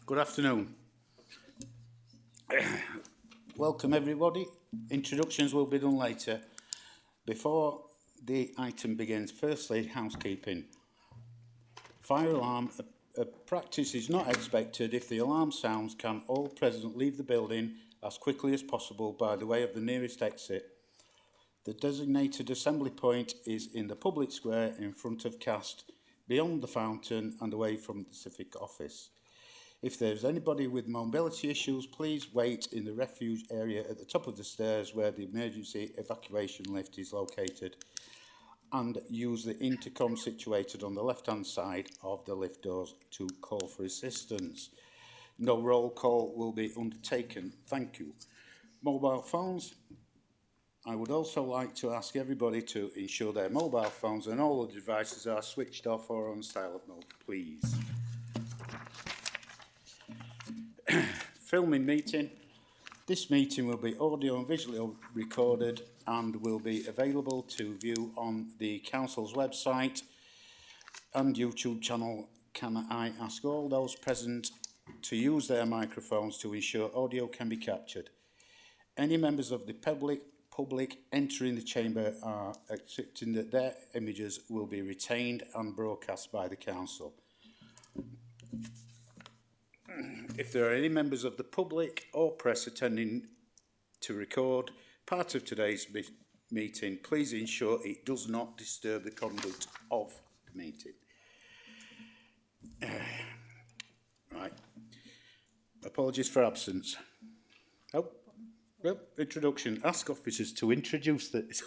Good afternoon. Welcome everybody. Introductions will be done later. Before the item begins, firstly, housekeeping. Fire alarm. A practice is not expected if the alarm sounds. Can all present leave the building as quickly as possible by the way of the nearest exit. The designated assembly point is in the public square in front of Cast, beyond the fountain and away from the civic office. If there is anybody with mobility issues, please wait in the refuge area at the top of the stairs where the emergency evacuation lift is located, and use the intercom situated on the left-hand side of the lift doors to call for assistance. No roll call will be undertaken. Thank you. Mobile phones. I would also like to ask everybody to ensure their mobile phones and all the devices are switched off or on silent mode, please. Filming meeting. This meeting will be audio and visually recorded and will be available to view on the Council's website and YouTube channel. Can I ask all those present to use their microphones to ensure audio can be captured? Any members of the public entering the chamber are accepting that their images will be retained and broadcast by the Council. If there are any members of the public or press attending to record part of today's meeting, please ensure it does not disturb the conduct of the meeting. Right. Apologies for absence. Oh, well, introduction. Ask officers to introduce this.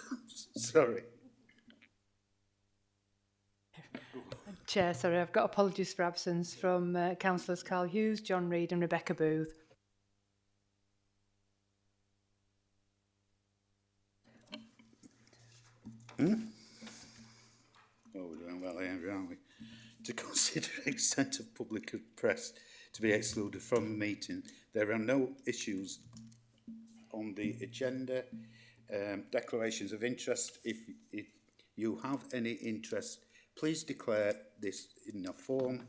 Sorry. Chair, sorry, I've got apologies for absence from Councillors Carl Hughes, John Reid and Rebecca Booth. Oh, we're doing well here, aren't we? To consider extent of public press to be excluded from the meeting. There are no issues on the agenda. Declarations of interest. If you have any interest, please declare this in a form.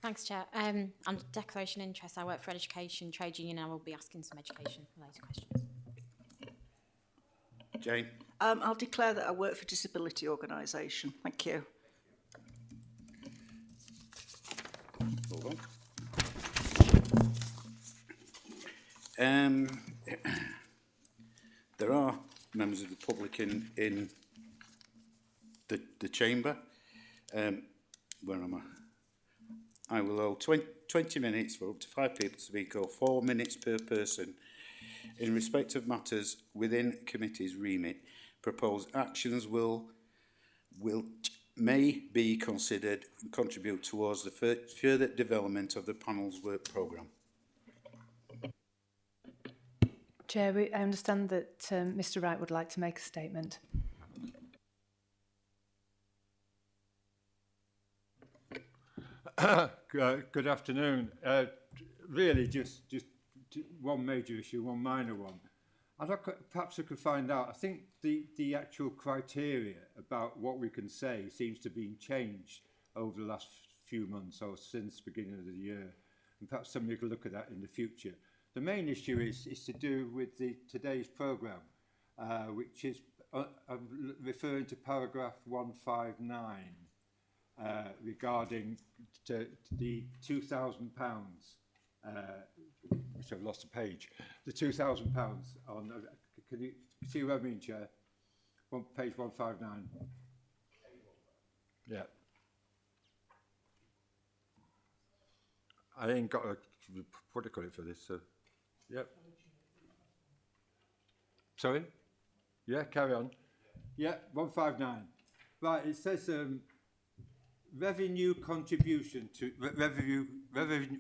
Thanks, Chair. Under declaration of interest, I work for education, trade union, and I will be asking some education-related questions. Jane? I'll declare that I work for a disability organisation. Thank you. Hold on. There are members of the public in the chamber. Where am I? I will allow 20 minutes for up to 5 people to speak, or 4 minutes per person in respect of matters within committee's remit. Proposed actions may be considered and contribute towards the further development of the panel's work programme. Chair, I understand that Mr Wright would like to make a statement. Good afternoon. Really, just one major issue, one minor one. Perhaps I could find out. I think the actual criteria about what we can say seems to be changed over the last few months or since the beginning of the year, and perhaps somebody could look at that in the future. The main issue is to do with today's programme, which is I'm referring to paragraph 159 regarding to the £2,000. Which I've lost a page. The £2,000 on. Can you see what I mean, Chair? Page 159. Yeah. I ain't got a protocol for this, so. Yep. Sorry? Yeah, carry on. Yeah, 159. Right, it says revenue contribution to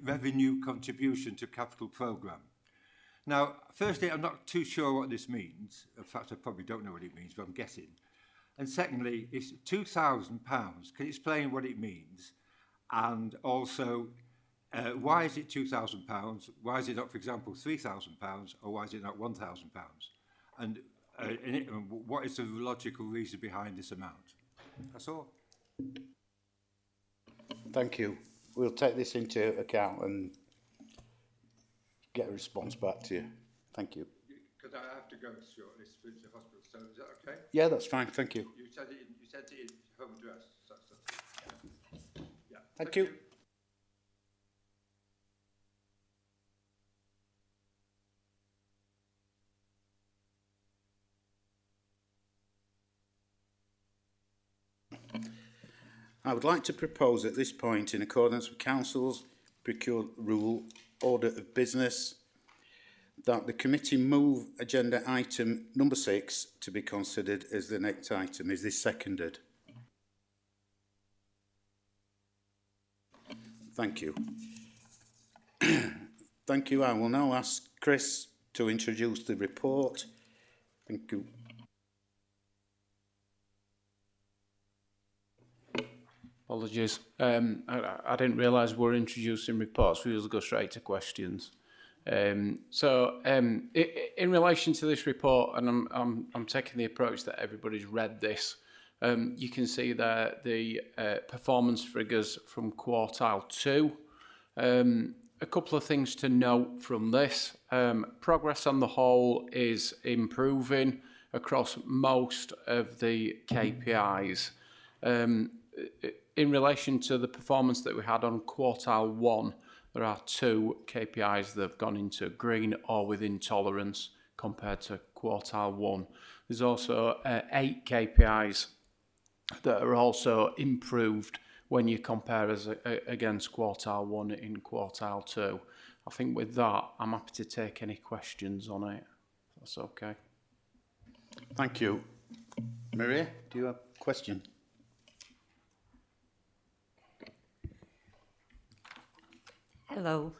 revenue contribution to capital programme. Now, firstly, I'm not too sure what this means. In fact, I probably don't know what it means, but I'm guessing. And secondly, it's £2,000. Can you explain what it means? And also, why is it £2,000? Why is it not, for example, £3,000? Or why is it not £1,000? And what is the logical reason behind this amount? That's all. Thank you. We'll take this into account and get a response back to you. Thank you. Because I have to go shortly to the hospital, so is that okay? Yeah, that's fine. Thank you. You said it in home address. Yeah. Thank you. I would like to propose at this point, in accordance with Council's procured rule, order of business, that the committee move agenda item number 6 to be considered as the next item. Is this seconded? Thank you. Thank you. I will now ask Chris to introduce the report. Thank you. Apologies. I didn't realise we're introducing reports. We usually go straight to questions. In relation to this report, and I'm taking the approach that everybody's read this, you can see that the performance figures from quartile 2. A couple of things to note from this. Progress on the whole is improving across most of the KPIs. In relation to the performance that we had on quartile 1, there are 2 KPIs that have gone into green or within tolerance compared to quartile 1. There's also 8 KPIs that are also improved when you compare us against quartile 1 in quartile 2. I think with that, I'm happy to take any questions on it. That's okay. Thank you. Maria, do you have a question? Hello.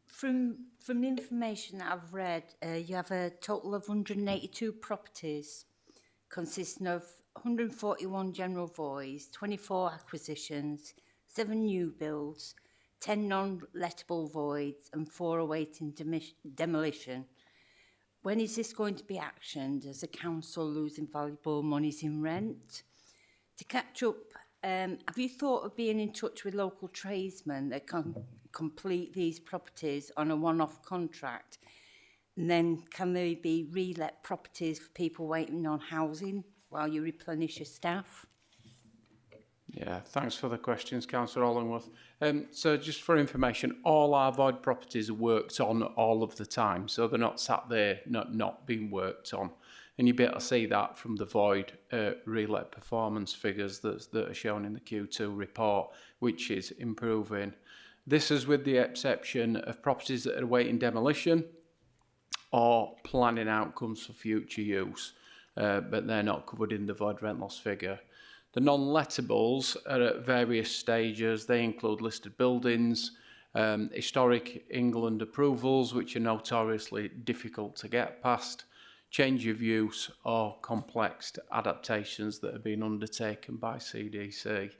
From the information that I've read, you have a total of 182 properties consisting of 141 general voids, 24 acquisitions, 7 new builds, 10 non-lettable voids and 4 awaiting demolition. When is this going to be actioned as a council losing valuable monies in rent? To catch up, have you thought of being in touch with local tradesmen that can complete these properties on a one-off contract? And then can they be re-let properties for people waiting on housing while you replenish your staff? Yeah, thanks for the questions, Councillor Hollingworth. So just for information, all our void properties are worked on all of the time, so they're not sat there not being worked on. And you'll be able to see that from the void relet performance figures that are shown in the Q2 report, which is improving. This is with the exception of properties that are awaiting demolition or planning outcomes for future use, but they're not covered in the void rent loss figure. The non-lettables are at various stages. They include listed buildings, historic England approvals, which are notoriously difficult to get past, change of use or complex adaptations that have been undertaken by CDC.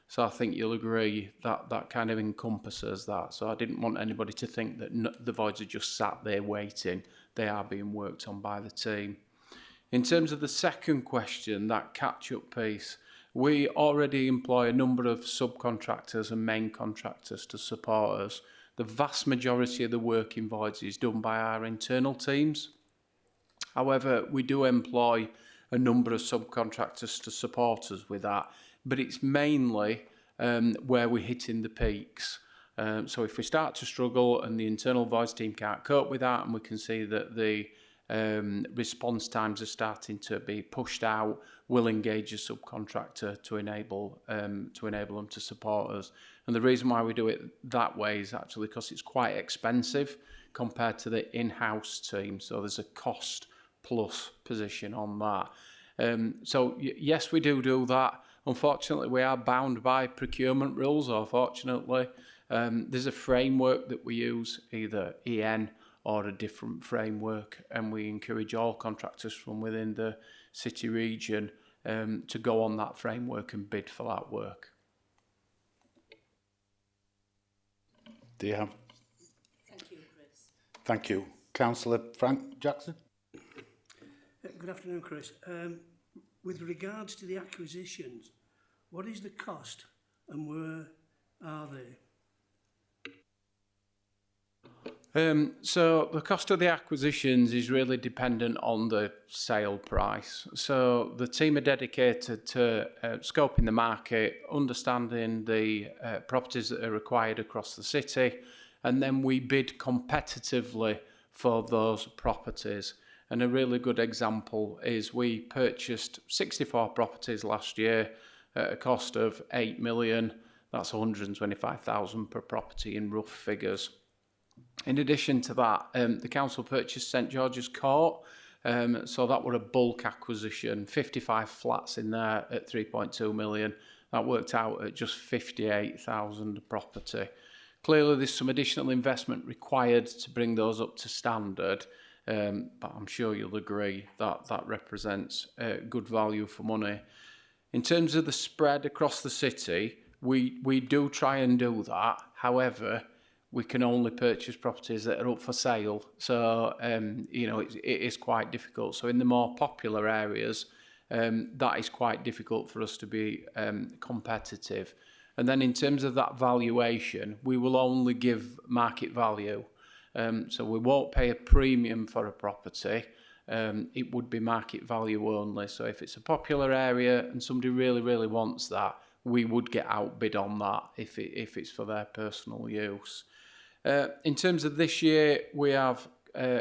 So I think you'll agree that that kind of encompasses that. So I didn't want anybody to think that the voids are just sat there waiting. They are being worked on by the team. In terms of the second question, that catch-up piece, we already employ a number of subcontractors and main contractors to support us. The vast majority of the work in voids is done by our internal teams. However, we do employ a number of subcontractors to support us with that, but it's mainly where we're hitting the peaks. So if we start to struggle and the internal voids team can't cope with that, and we can see that the response times are starting to be pushed out, we'll engage a subcontractor to enable them to support us. And the reason why we do it that way is actually because it's quite expensive compared to the in-house team. So there's a cost plus position on that. So yes, we do that. Unfortunately, we are bound by procurement rules, or fortunately. There's a framework that we use, either EN or a different framework, and we encourage all contractors from within the city region to go on that framework and bid for that work. Do you have? Thank you, Chris. Thank you. Councillor Frank Jackson? Good afternoon, Chris. With regards to the acquisitions, what is the cost and where are they? So the cost of the acquisitions is really dependent on the sale price. So the team are dedicated to scoping the market, understanding the properties that are required across the city, and then we bid competitively for those properties. And a really good example is we purchased 64 properties last year at a cost of 8 million. That's 125,000 per property in rough figures. In addition to that, the council purchased St George's Court, so that were a bulk acquisition, 55 flats in there at 3.2 million. That worked out at just 58,000 a property. Clearly, there's some additional investment required to bring those up to standard, but I'm sure you'll agree that that represents good value for money. In terms of the spread across the city, we do try and do that. However, we can only purchase properties that are up for sale. So, you know, it is quite difficult. So in the more popular areas, that is quite difficult for us to be competitive. And then in terms of that valuation, we will only give market value. So we won't pay a premium for a property. It would be market value only. So if it's a popular area and somebody really, really wants that, we would get outbid on that if it's for their personal use. In terms of this year, we have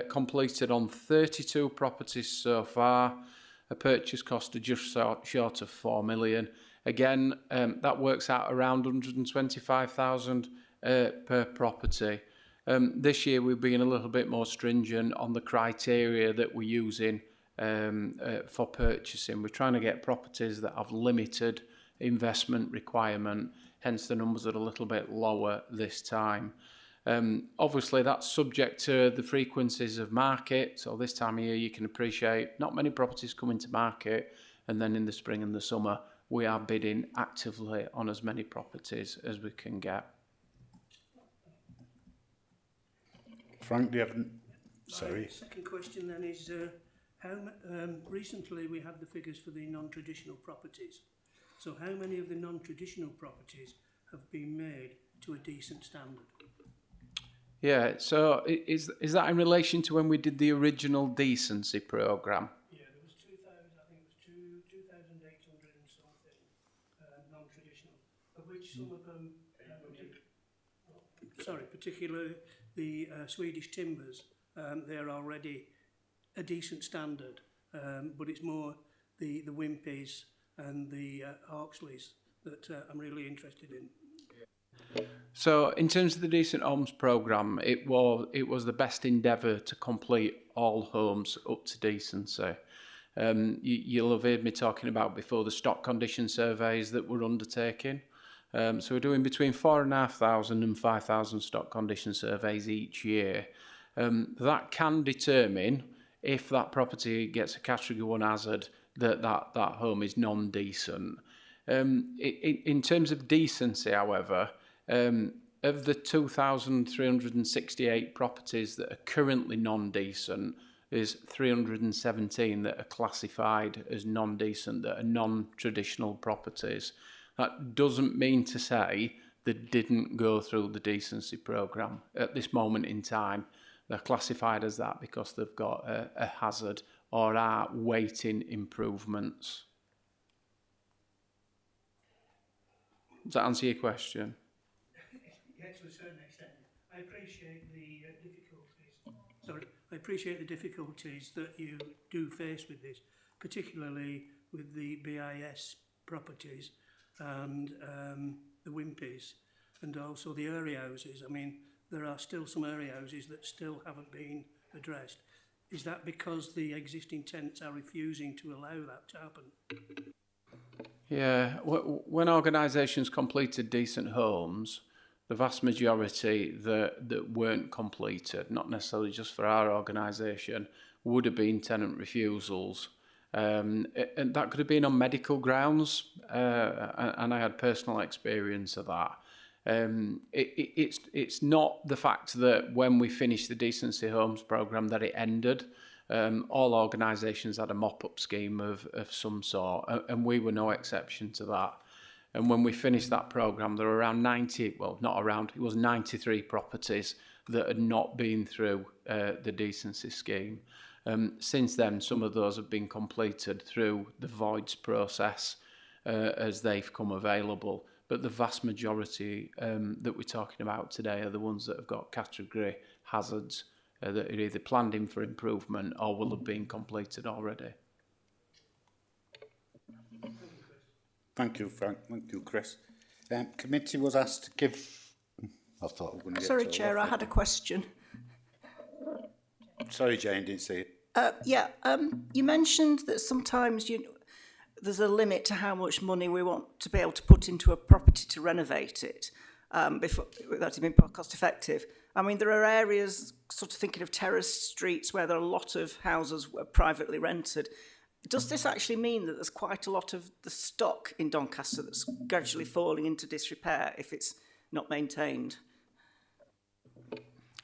completed on 32 properties so far, a purchase cost of just short of 4 million. Again, that works out around 125,000 per property. This year, we've been a little bit more stringent on the criteria that we're using for purchasing. We're trying to get properties that have limited investment requirement, hence the numbers are a little bit lower this time. Obviously, that's subject to the frequencies of market. So this time of year, you can appreciate not many properties come into market. And then in the spring and the summer, we are bidding actively on as many properties as we can get. Frank, do you have... Sorry. Second question then is, recently we had the figures for the non-traditional properties. So how many of the non-traditional properties have been made to a decent standard? Yeah, so is that in relation to when we did the original decency programme? Yeah, there was 2,000, I think it was 2,800 and something non-traditional, of which some of them, particularly the Swedish timbers, they're already a decent standard, but it's more the Wimpeys and the Hawksleys that I'm really interested in. So in terms of the Decent Homes programme, it was the best endeavour to complete all homes up to decency. You'll have heard me talking about before the stock condition surveys that we're undertaking. So we're doing between 4,500 and 5,000 stock condition surveys each year. That can determine if that property gets a category 1 hazard, that home is non-decent. In terms of decency, however, of the 2,368 properties that are currently non-decent, there's 317 that are classified as non-decent, that are non-traditional properties. That doesn't mean to say they didn't go through the decency programme. At this moment in time, they're classified as that because they've got a hazard or are waiting improvements. Does that answer your question? Yes, to a certain extent. I appreciate the difficulties that you do face with this, particularly with the BIS properties and the Wimpeys, and also the area houses. I mean, there are still some area houses that still haven't been addressed. Is that because the existing tenants are refusing to allow that to happen? Yeah, when organisations completed decent homes, the vast majority that weren't completed, not necessarily just for our organisation, would have been tenant refusals. And that could have been on medical grounds, and I had personal experience of that. It's not the fact that when we finished the Decency Homes programme that it ended. all organisations had a mop-up scheme of some sort, and we were no exception to that. And when we finished that programme, there were around 90, well, not around, it was 93 properties that had not been through the decency scheme. Since then, some of those have been completed through the voids process as they've come available. But the vast majority that we're talking about today are the ones that have got category hazards that are either planned in for improvement or will have been completed already. Thank you, Frank. Thank you, Chris. Committee was asked to give... I thought I was going to get Sorry, told Chair, off. I had a question. Sorry, Jane, didn't see it. You mentioned that sometimes there's a limit to how much money we want to be able to put into a property to renovate it before without it being cost effective. I mean, there are areas, sort of thinking of terraced streets, where there are a lot of houses privately rented. Does this actually mean that there's quite a lot of the stock in Doncaster that's gradually falling into disrepair if it's not maintained?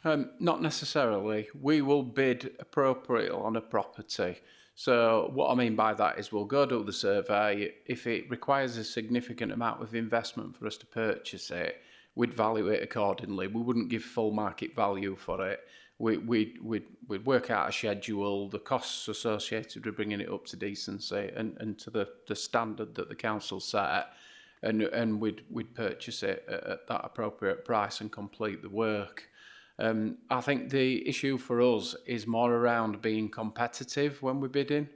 Not necessarily. We will bid appropriately on a property. So what I mean by that is we'll go do the survey. If it requires a significant amount of investment for us to purchase it, we'd value it accordingly. We wouldn't give full market value for it. We'd work out a schedule, the costs associated with bringing it up to decency and to the standard that the council set, and we'd purchase it at that appropriate price and complete the work. I think the issue for us is more around being competitive when we're bidding.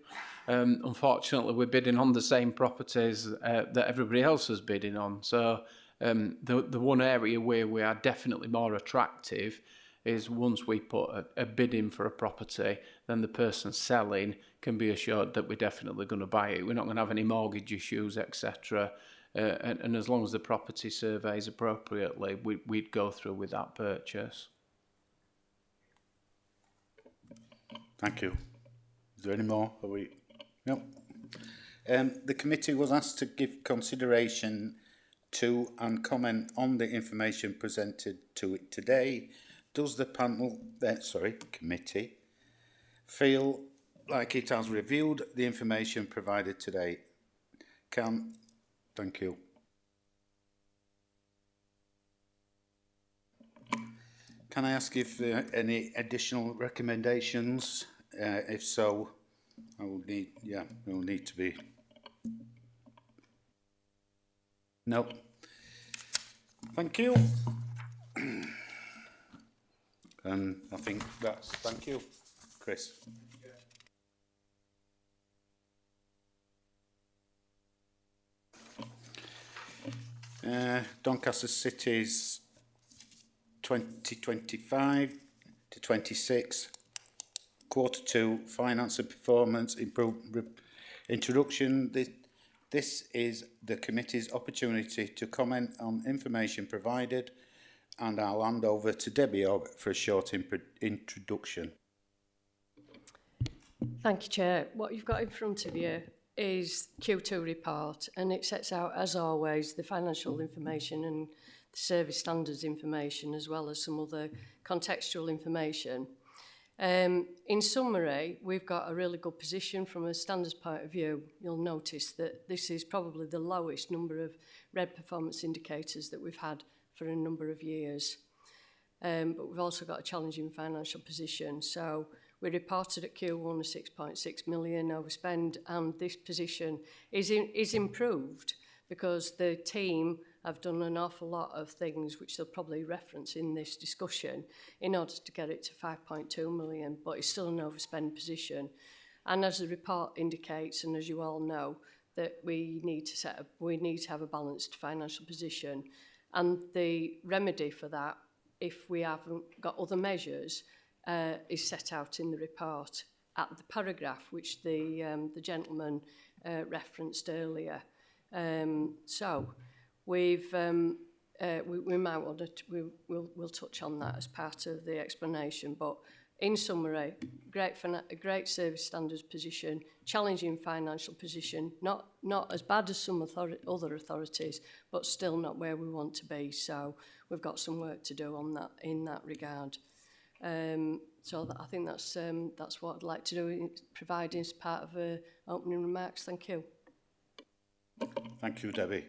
Unfortunately, we're bidding on the same properties that everybody else is bidding on. So the one area where we are definitely more attractive is once we put a bid in for a property, then the person selling can be assured that we're definitely going to buy it. We're not going to have any mortgage issues, etc. And as long as the property surveys appropriately, we'd go through with that purchase. Thank you. Is there any more? Are we? No. The committee was asked to give consideration to and comment on the information presented to it today. Does the committee feel like it has reviewed the information provided today? Thank you. Can I ask if there are any additional recommendations? If so, we'll need to be. No. Thank you. And I think that's, thank you, Chris. Doncaster City's 2025 to 26, Q2 Finance and Performance Introduction. This is the committee's opportunity to comment on information provided, and I'll hand over to Debbie for a short introduction. Thank you, Chair. What you've got in front of you is Q2 report, and it sets out, as always, the financial information and the service standards information, as well as some other contextual information. In summary, we've got a really good position from a standards point of view. You'll notice that this is probably the lowest number of red performance indicators that we've had for a number of years. But we've also got a challenging financial position. So we reported at Q1 a 6.6 million overspend, and this position is improved because the team have done an awful lot of things which they'll probably reference in this discussion in order to get it to 5.2 million, but it's still an overspend position. And as the report indicates, and as you all know, that we need to have a balanced financial position. And the remedy for that, if we haven't got other measures, is set out in the report at the paragraph which the gentleman referenced earlier. So we'll touch on that as part of the explanation. But in summary, great service standards position, challenging financial position, not as bad as some other authorities, but still not where we want to be. So we've got some work to do on that in that regard. So that, I think that's what I'd like to do, providing as part of opening remarks. Thank you. Thank you, Debbie.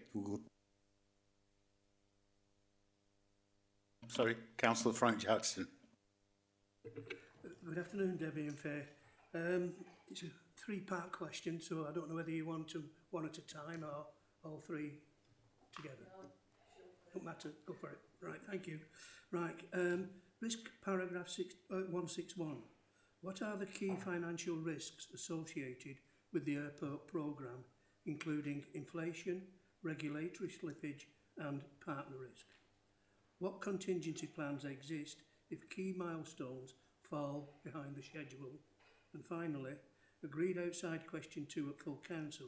Sorry, Councillor Frank Jackson. Good afternoon, Debbie and Faye. It's a three-part question, so I don't know whether you want them one at a time or all three together. Don't matter, go for it. Right, thank you. Right, risk paragraph 161. What are the key financial risks associated with the airport programme, including inflation, regulatory slippage and partner risk? What contingency plans exist if key milestones fall behind the schedule? And finally, agreed outside question 2 at full council.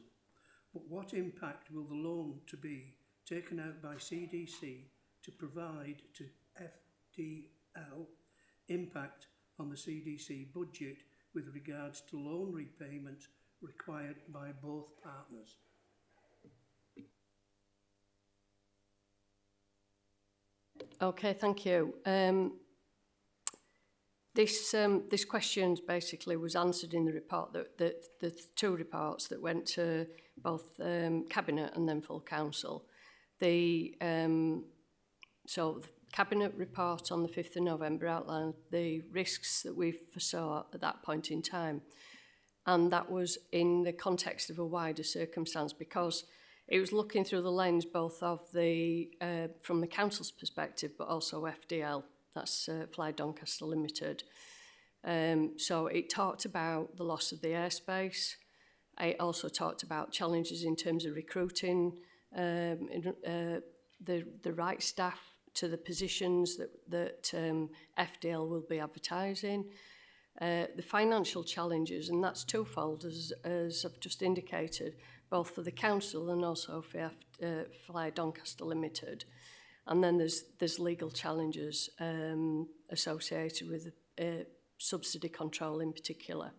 But what impact will the loan to be taken out by CDC to provide to FDL impact on the CDC budget with regards to loan repayments required by both partners? Okay, thank you. This question basically was answered in the report, the two reports that went to both Cabinet and then full council. So the Cabinet report on the 5th of November outlined the risks that we foresaw at that point in time. And that was in the context of a wider circumstance, because it was looking through the lens both of from the council's perspective, but also FDL, that's Fly Doncaster Limited. So it talked about the loss of the airspace. It also talked about challenges in terms of recruiting the right staff to the positions that FDL will be advertising. The financial challenges, and that's twofold, as I've just indicated, both for the council and also for Fly Doncaster Limited. And then there's legal challenges associated with subsidy control in particular.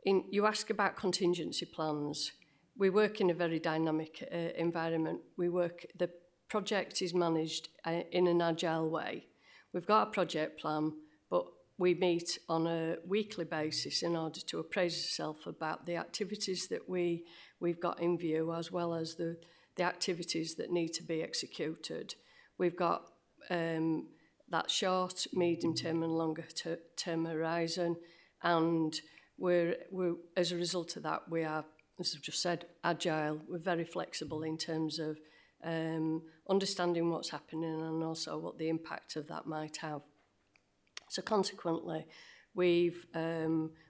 You ask about contingency plans. We work in a very dynamic environment. The project is managed in an agile way. We've got a project plan, but we meet on a weekly basis in order to appraise ourselves about the activities that we've got in view, as well as the activities that need to be executed. We've got that short, medium term and longer term horizon, and we're as a result of that, we are, as I've just said, agile. We're very flexible in terms of understanding what's happening and also what the impact of that might have. So consequently, we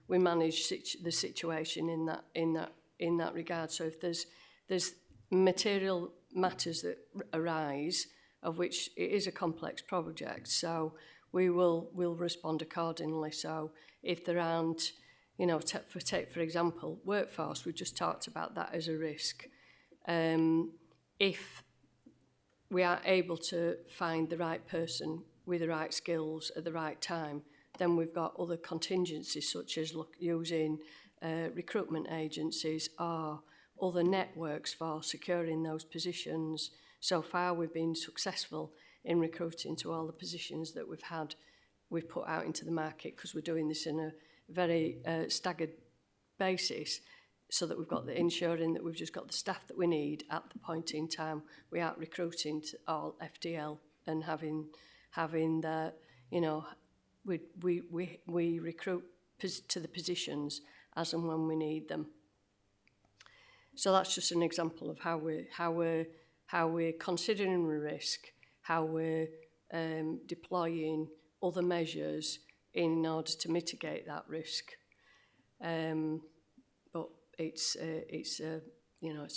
manage the situation in that regard. So if there's material matters that arise, of which it is a complex project, so we'll respond accordingly. So if there aren't, for example, workforce, we just talked about that as a risk. If we are able to find the right person with the right skills at the right time, then we've got other contingencies, such as using recruitment agencies or other networks for securing those positions. So far, we've been successful in recruiting to all the positions that we've put out into the market, because we're doing this in a very staggered basis, so that we've got ensuring that we've just got the staff that we need at the point in time. We aren't recruiting to all FDL and having that, we recruit to the positions as and when we need them. So that's just an example of how we're considering the risk, how we're deploying other measures in order to mitigate that risk. But it's a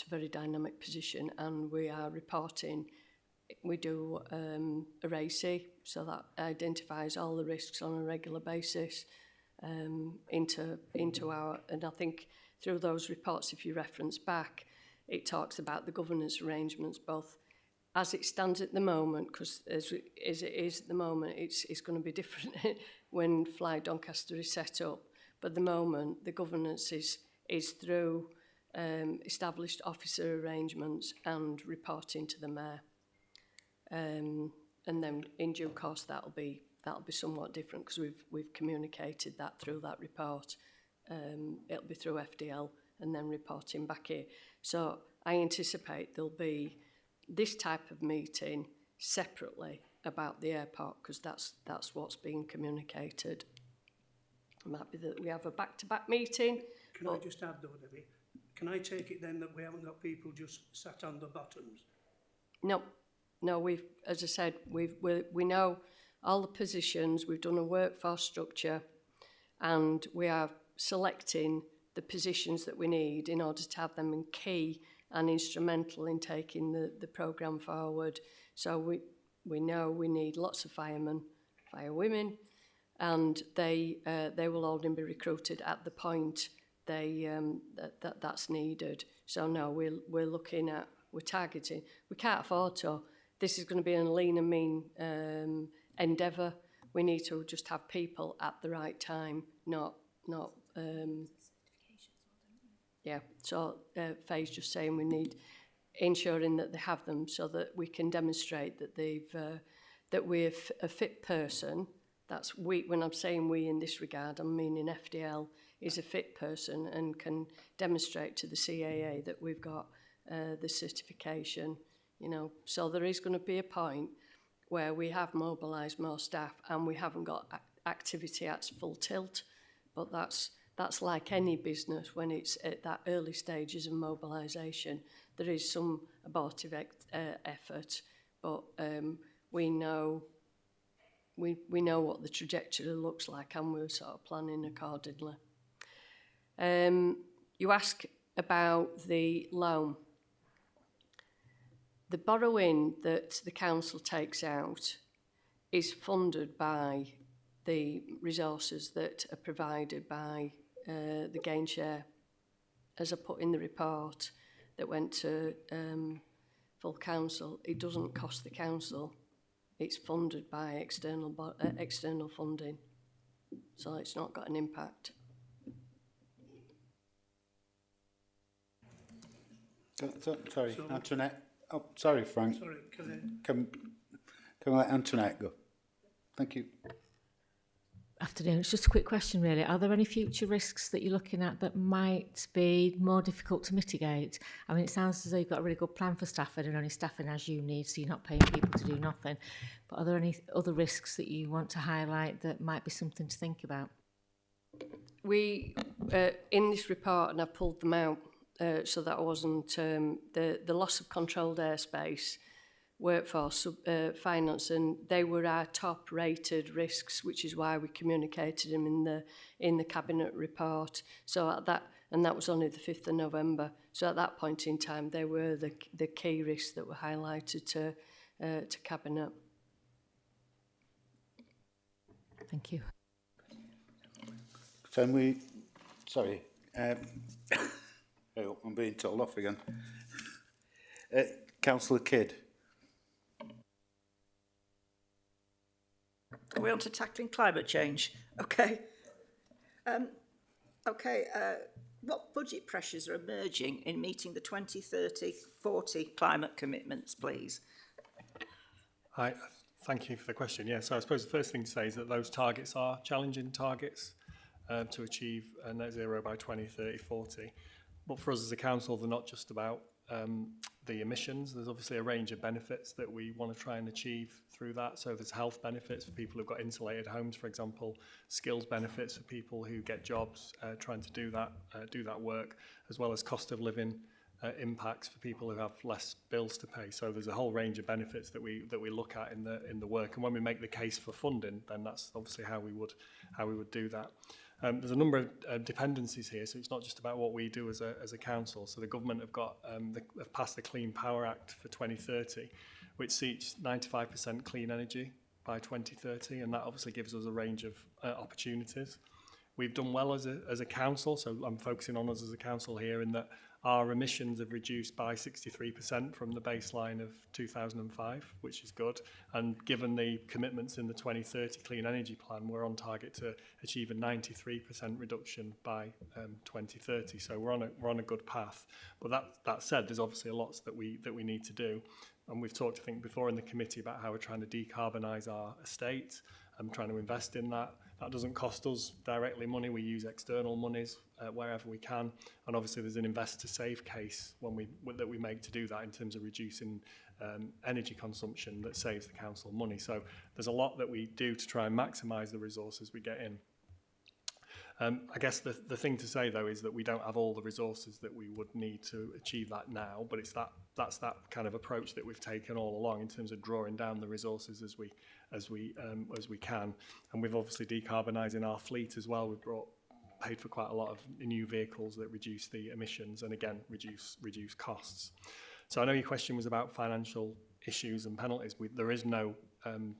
very dynamic position, and we are reporting. We do a RACI, so that identifies all the risks on a regular basis into our, and I think through those reports, if you reference back, it talks about the governance arrangements, both as it stands at the moment, because as it is at the moment, it's going to be different when Fly Doncaster is set up. But at the moment, the governance is through established officer arrangements and reporting to the mayor. And then in due course, that'll be that'll be somewhat different because we've communicated that through that report. It'll be through FDL and then reporting back here. So I anticipate there'll be this type of meeting separately about the airport because that's what's being communicated. It might be that we have a back-to-back meeting. Can I just add though, Debbie? Can I take it then that we haven't got people just sat on the bottoms? No, we've, as I said, we know all the positions. We've done a workforce structure, and we are selecting the positions that we need in order to have them in key and instrumental in taking the programme forward. So we know we need lots of firemen, firewomen, and they will only be recruited at the point that's needed. So no, we're looking at, we're targeting. We can't afford to. This is going to be a lean and mean endeavour. We need to just have people at the right time, not yeah. So Faye's just saying we need ensuring that they have them so that we can demonstrate that that we're a fit person. That's we. When I'm saying we in this regard, I'm meaning FDL is a fit person and can demonstrate to the CAA that we've got the certification. You know, so there is going to be a point where we have mobilised more staff and we haven't got activity at full tilt, but that's like any business when it's at that early stages of mobilisation. There is some abortive effort, but we know what the trajectory looks like and we're sort of planning accordingly. You ask about the loan. The borrowing that the council takes out is funded by the resources that are provided by the gain share. As I put in the report that went to full council, it doesn't cost the council. It's funded by external funding, so it's not got an impact. Sorry, Antoinette. Oh, sorry, Frank. Sorry, Can we let Antoinette go? Thank you. Afternoon. It's just a quick question, really. Are there any future risks that you're looking at that might be more difficult to mitigate? I mean, it sounds as though you've got a really good plan for staffing and only staffing as you need, so you're not paying people to do nothing. But are there any other risks that you want to highlight that might be something to think about? We, in this report, and I've pulled them out so that I wasn't, the loss of controlled airspace, workforce, finance, and they were our top rated risks, which is why we communicated them in the cabinet report. So at that, and that was only the 5th of November. So at that point in time, they were the key risks that were highlighted to cabinet. Thank you. Can we? Sorry, oh, I'm being told off again. Councillor Kidd. Are we on to tackling climate change? Okay. What budget pressures are emerging in meeting the 2030-40 climate commitments, please? Hi, thank you for the question. Yeah, so I suppose the first thing to say is that those targets are challenging targets to achieve net zero by 2030-40. But for us as a council, they're not just about the emissions. There's obviously a range of benefits that we want to try and achieve through that. So there's health benefits for people who've got insulated homes, for example, skills benefits for people who get jobs trying to do that work, as well as cost of living impacts for people who have less bills to pay. So there's a whole range of benefits that we look at in the work, and when we make the case for funding, then that's obviously how we would do that. There's a number of dependencies here, so it's not just about what we do as a council. So the government have got have passed the Clean Power Act for 2030, which seeks 95% clean energy by 2030, and that obviously gives us a range of opportunities. We've done well as a council, so I'm focusing on us as a council here in that our emissions have reduced by 63% from the baseline of 2005, which is good. And given the commitments in the 2030 Clean Energy Plan, we're on target to achieve a 93% reduction by 2030. So we're on a good path. But that said, there's obviously lots that we need to do. And we've talked, I think, before in the committee about how we're trying to decarbonise our estate trying to invest in that. That doesn't cost us directly money. We use external monies wherever we can, and obviously there's an invest to save case that we make to do that in terms of reducing energy consumption that saves the council money. So there's a lot that we do to try and maximise the resources we get in. I guess the thing to say though is that we don't have all the resources that we would need to achieve that now, but that's that kind of approach that we've taken all along in terms of drawing down the resources as we can. And we've obviously decarbonising our fleet as well. We've paid for quite a lot of new vehicles that reduce the emissions and again reduce costs. So I know your question was about financial issues and penalties. There is no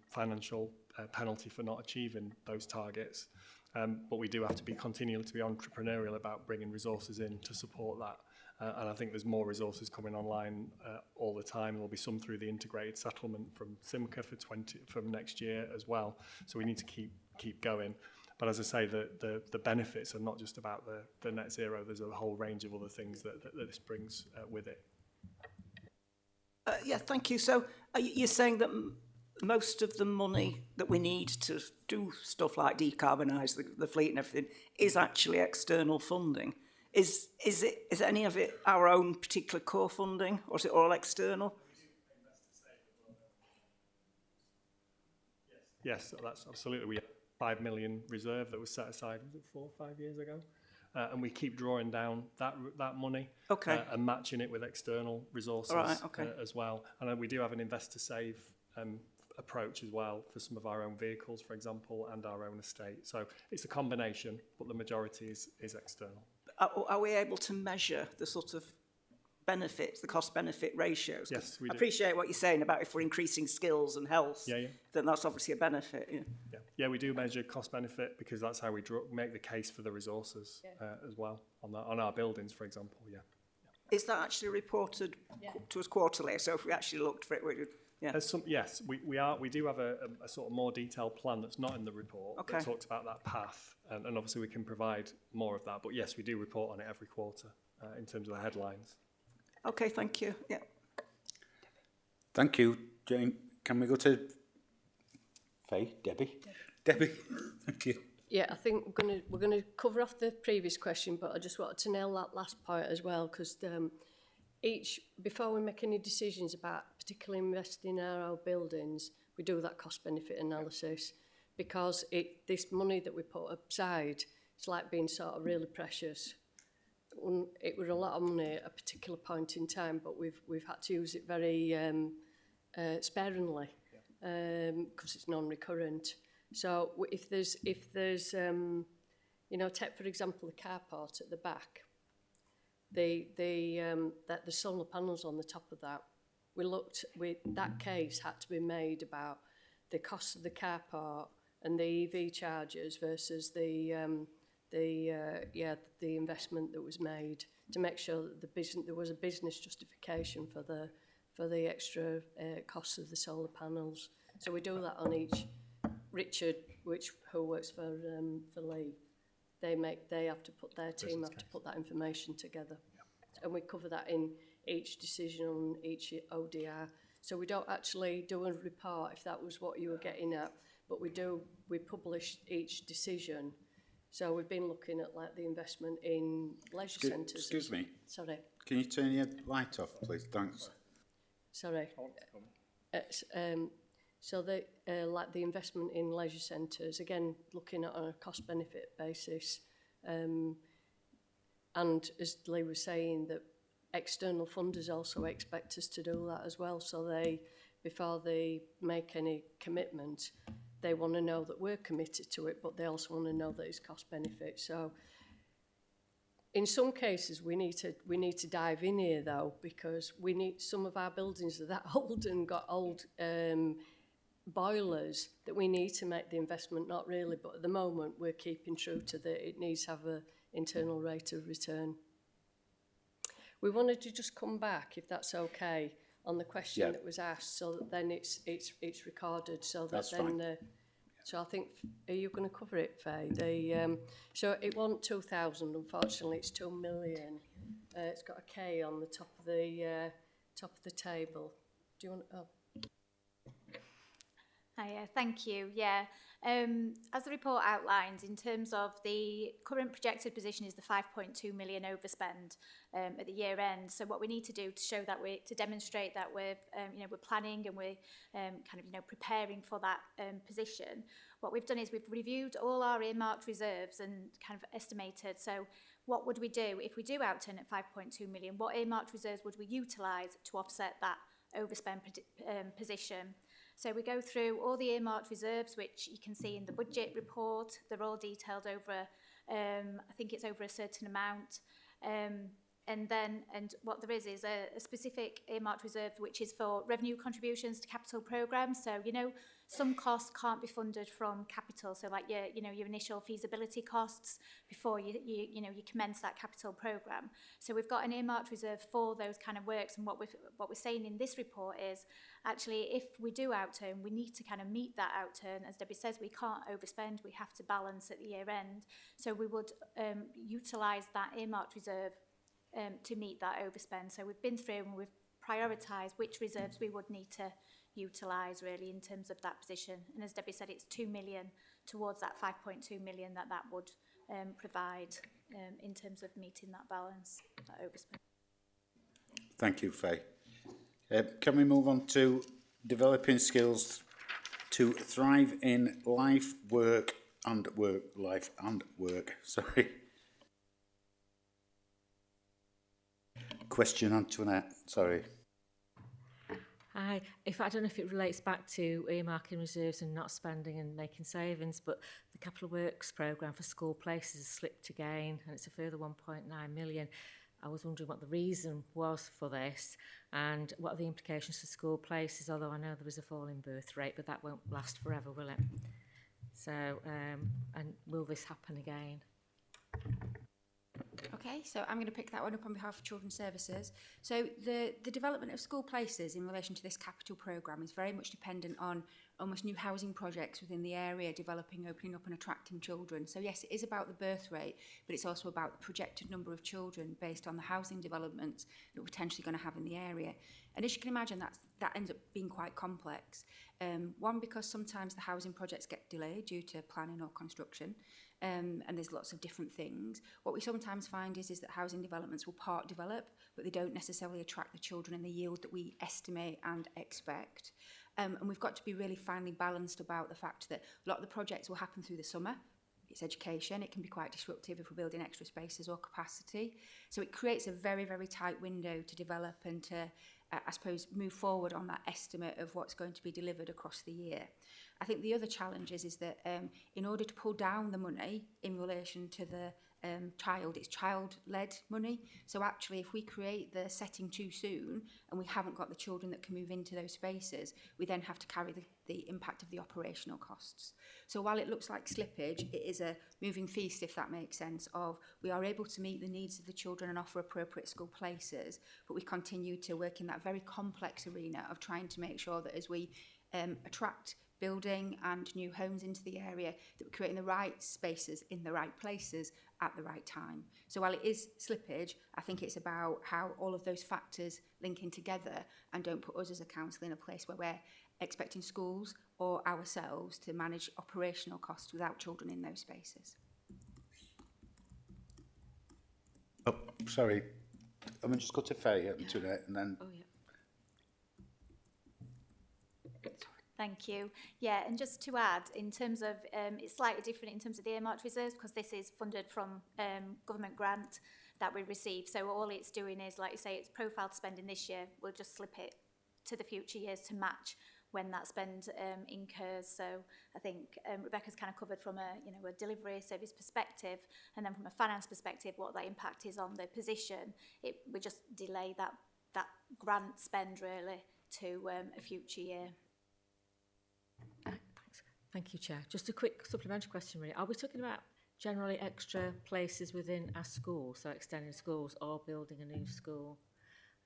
financial penalty for not achieving those targets. But we do have to continually be entrepreneurial about bringing resources in to support that. And I think there's more resources coming online all the time. There'll be some through the integrated settlement from Simca from next year as well. So we need to keep going. But as I say, the benefits are not just about the net zero. There's a whole range of other things that this brings with it. Yeah, thank you. So you're saying that most of the money that we need to do stuff like decarbonise the fleet and everything is actually external funding. Is any of it our own particular core funding, or is it all external? Yes, that's absolutely. We have 5 million reserve that was set aside, was it 4 or 5 years ago? And we keep drawing down that money and matching it with external resources as well. And we do have an invest to save approach as well for some of our own vehicles, for example, and our own estate. So it's a combination, but the majority is external. Are we able to measure the sort of benefits, the cost-benefit ratios? Yes, we do. I appreciate what you're saying about if we're increasing skills and health, then that's obviously a benefit. Yeah, we do measure cost-benefit because that's how we make the case for the resources as well on our buildings, for example. Yeah. Is that actually reported to us quarterly? So if we actually looked for it, we would. Yeah. Yes, we do have a sort of more detailed plan that's not in the report that talks about that path, and obviously we can provide more of that. But yes, we do report on it every quarter in terms of the headlines. Okay, thank you. Yeah. Thank you, Jane. Can we go to Debbie? Debbie, thank you. Yeah, I think we're gonna cover off the previous question, but I just wanted to nail that last point as well, because before we make any decisions about particularly investing in our buildings, we do that cost-benefit analysis, because this money that we put aside, it's like being sort of really precious. It was a lot of money at a particular point in time, but we've had to use it very sparingly because it's non-recurrent. So if there's take for example the carport at the back. The solar panels on the top of that, that case had to be made about the cost of the car park and the EV chargers versus the investment that was made to make sure that there was a business justification for the extra costs of the solar panels. So we do that on each. Richard, who works for Lee, they have to put their team have to put that information together, and we cover that in each decision on each ODR. So we don't actually do a report if that was what you were getting at, but we publish each decision. So we've been looking at like the investment in leisure centres. Excuse me. Sorry. Can you turn your light off, please? Thanks. Sorry. So like the investment in leisure centres, again, looking at on a cost-benefit basis. And as Lee was saying, that external funders also expect us to do that as well. So before they make any commitment, they want to know that we're committed to it, but they also want to know that it's cost-benefit. So in some cases, we need to dive in here, though, because some of our buildings are that old and got old boilers that we need to make the investment, not really, but at the moment we're keeping true to that it needs to have an internal rate of return. We wanted to just come back, if that's okay, on the question that was asked, so that then it's recorded, so that that's then fine. So I think, are you going to cover it, Faye? So it wasn't 2,000, unfortunately, it's 2 million. It's got a K on the top of the table. Do you want? Oh. Hiya, thank you. Yeah, as the report outlines, in terms of the current projected position is the 5.2 million overspend at the year end. So what we need to do to show that to demonstrate that we're planning and we're preparing for that position. What we've done is we've reviewed all our earmarked reserves and kind of estimated. So what would we do if we do outturn at 5.2 million? What earmarked reserves would we utilise to offset that overspend position? So we go through all the earmarked reserves, which you can see in the budget report. They're all detailed over, I think it's over a certain amount. And what there is a specific earmarked reserve, which is for revenue contributions to capital programmes. So, some costs can't be funded from capital. So like your initial feasibility costs before you commence that capital programme. So we've got an earmarked reserve for those kind of works. And what we're saying in this report is actually, if we do outturn, we need to kind of meet that outturn. As Debbie says, we can't overspend. We have to balance at the year end. So we would utilise that earmarked reserve to meet that overspend. So we've been through and we've prioritised which reserves we would need to utilise really in terms of that position. And as Debbie said, it's 2 million towards that 5.2 million that would provide in terms of meeting that balance, that overspend. Thank you, Faye. Can we move on to developing skills to thrive in life, work and work, sorry. Question, Antoinette, sorry. Hi. I don't know if it relates back to earmarking reserves and not spending and making savings, but the Capital Works programme for school places has slipped again, and it's a further 1.9 million. I was wondering what the reason was for this and what are the implications for school places, although I know there was a fall in birth rate, but that won't last forever, will it? So, and will this happen again? Okay, so I'm going to pick that one up on behalf of Children's Services. So the development of school places in relation to this capital programme is very much dependent on almost new housing projects within the area developing, opening up and attracting children. So yes, it is about the birth rate, but it's also about the projected number of children based on the housing developments that we're potentially going to have in the area. And as you can imagine, that ends up being quite complex. One, because sometimes the housing projects get delayed due to planning or construction, and there's lots of different things. What we sometimes find is that housing developments will part develop, but they don't necessarily attract the children in the yield that we estimate and expect. And we've got to be really finely balanced about the fact that a lot of the projects will happen through the summer. It's education. It can be quite disruptive if we're building extra spaces or capacity. So it creates a very, very tight window to develop and to, I suppose, move forward on that estimate of what's going to be delivered across the year. I think the other challenge is that in order to pull down the money in relation to the child, it's child-led money. So actually, if we create the setting too soon and we haven't got the children that can move into those spaces, we then have to carry the impact of the operational costs. So while it looks like slippage, it is a moving feast, if that makes sense, of we are able to meet the needs of the children and offer appropriate school places, but we continue to work in that very complex arena of trying to make sure that as we attract building and new homes into the area, that we're creating the right spaces in the right places at the right time. So while it is slippage, I think it's about how all of those factors link in together and don't put us as a council in a place where we're expecting schools or ourselves to manage operational costs without children in those spaces. Oh, sorry. I'm just got to Faye Antoinette and then... Oh, yeah. Thank you. Yeah, and just to add, in terms of, it's slightly different in terms of the earmarked reserves because this is funded from government grant that we receive. So all it's doing is, like you say, it's profiled spending this year. We'll just slip it to the future years to match when that spend incurs. So I think Rebecca's kind of covered from a delivery service perspective, and then from a finance perspective, what that impact is on the position. We just delay that grant spend really to a future year. Thank you, Chair. Just a quick supplementary question, really. Are we talking about generally extra places within our schools, so extending schools or building a new school?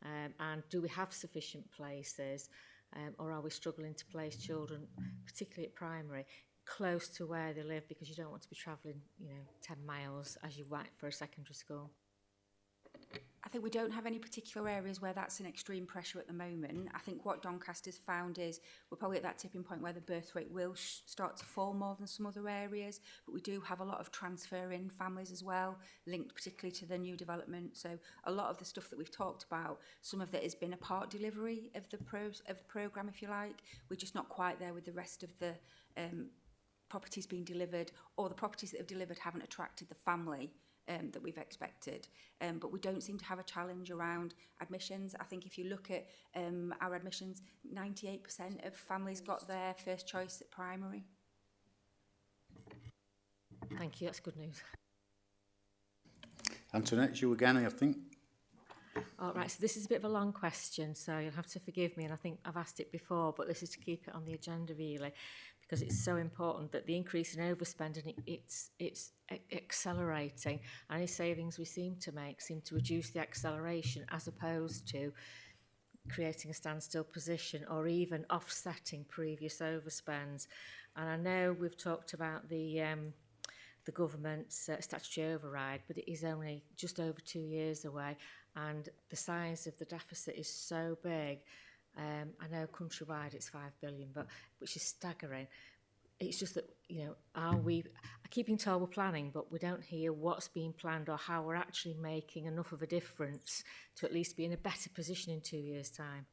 And do we have sufficient places, or are we struggling to place children, particularly at primary, close to where they live because you don't want to be travelling, 10 miles as you might for a secondary school? I think we don't have any particular areas where that's an extreme pressure at the moment. I think what Doncaster's found is we're probably at that tipping point where the birth rate will start to fall more than some other areas, but we do have a lot of transfer in families as well, linked particularly to the new development. So a lot of the stuff that we've talked about, some of that has been a part delivery of the programme, if you like. We're just not quite there with the rest of the properties being delivered, or the properties that have delivered haven't attracted the family that we've expected. But we don't seem to have a challenge around admissions. I think if you look at our admissions, 98% of families got their first choice at primary. Thank you, that's good news. Antoinette, you again, I think. All right, so this is a bit of a long question, so you'll have to forgive me, and I think I've asked it before, but this is to keep it on the agenda, really, because it's so important that the increase in overspending, it's accelerating. Any savings we seem to make seem to reduce the acceleration as opposed to creating a standstill position or even offsetting previous overspends. And I know we've talked about the government's statutory override, but it is only just over 2 years away, and the size of the deficit is so big. I know countrywide it's 5 billion, but which is staggering. It's just that, you know, I keep being told we're planning, but we don't hear what's being planned or how we're actually making enough of a difference to at least be in a better position in 2 years' time.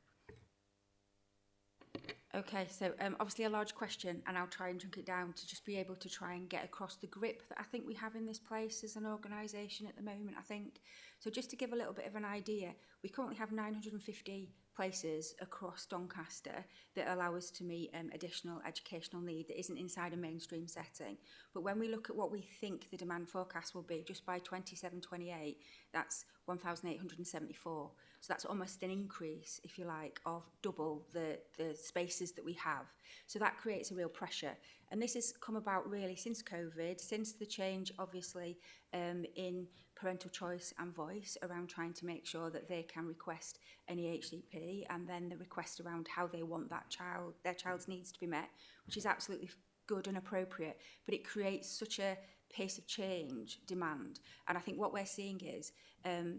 Okay, so obviously a large question, and I'll try and chunk it down to just be able to try and get across the grip that I think we have in this place as an organisation at the moment, I think. So just to give a little bit of an idea, we currently have 950 places across Doncaster that allow us to meet additional educational need that isn't inside a mainstream setting. But when we look at what we think the demand forecast will be just by 27-28, that's 1,874. So that's almost an increase, if you like, of double the spaces that we have. So that creates a real pressure. And this has come about really since COVID, since the change, obviously, in parental choice and voice around trying to make sure that they can request an EHCP, and then the request around how they want their child's needs to be met, which is absolutely good and appropriate. But it creates such a pace of change demand, and I think what we're seeing is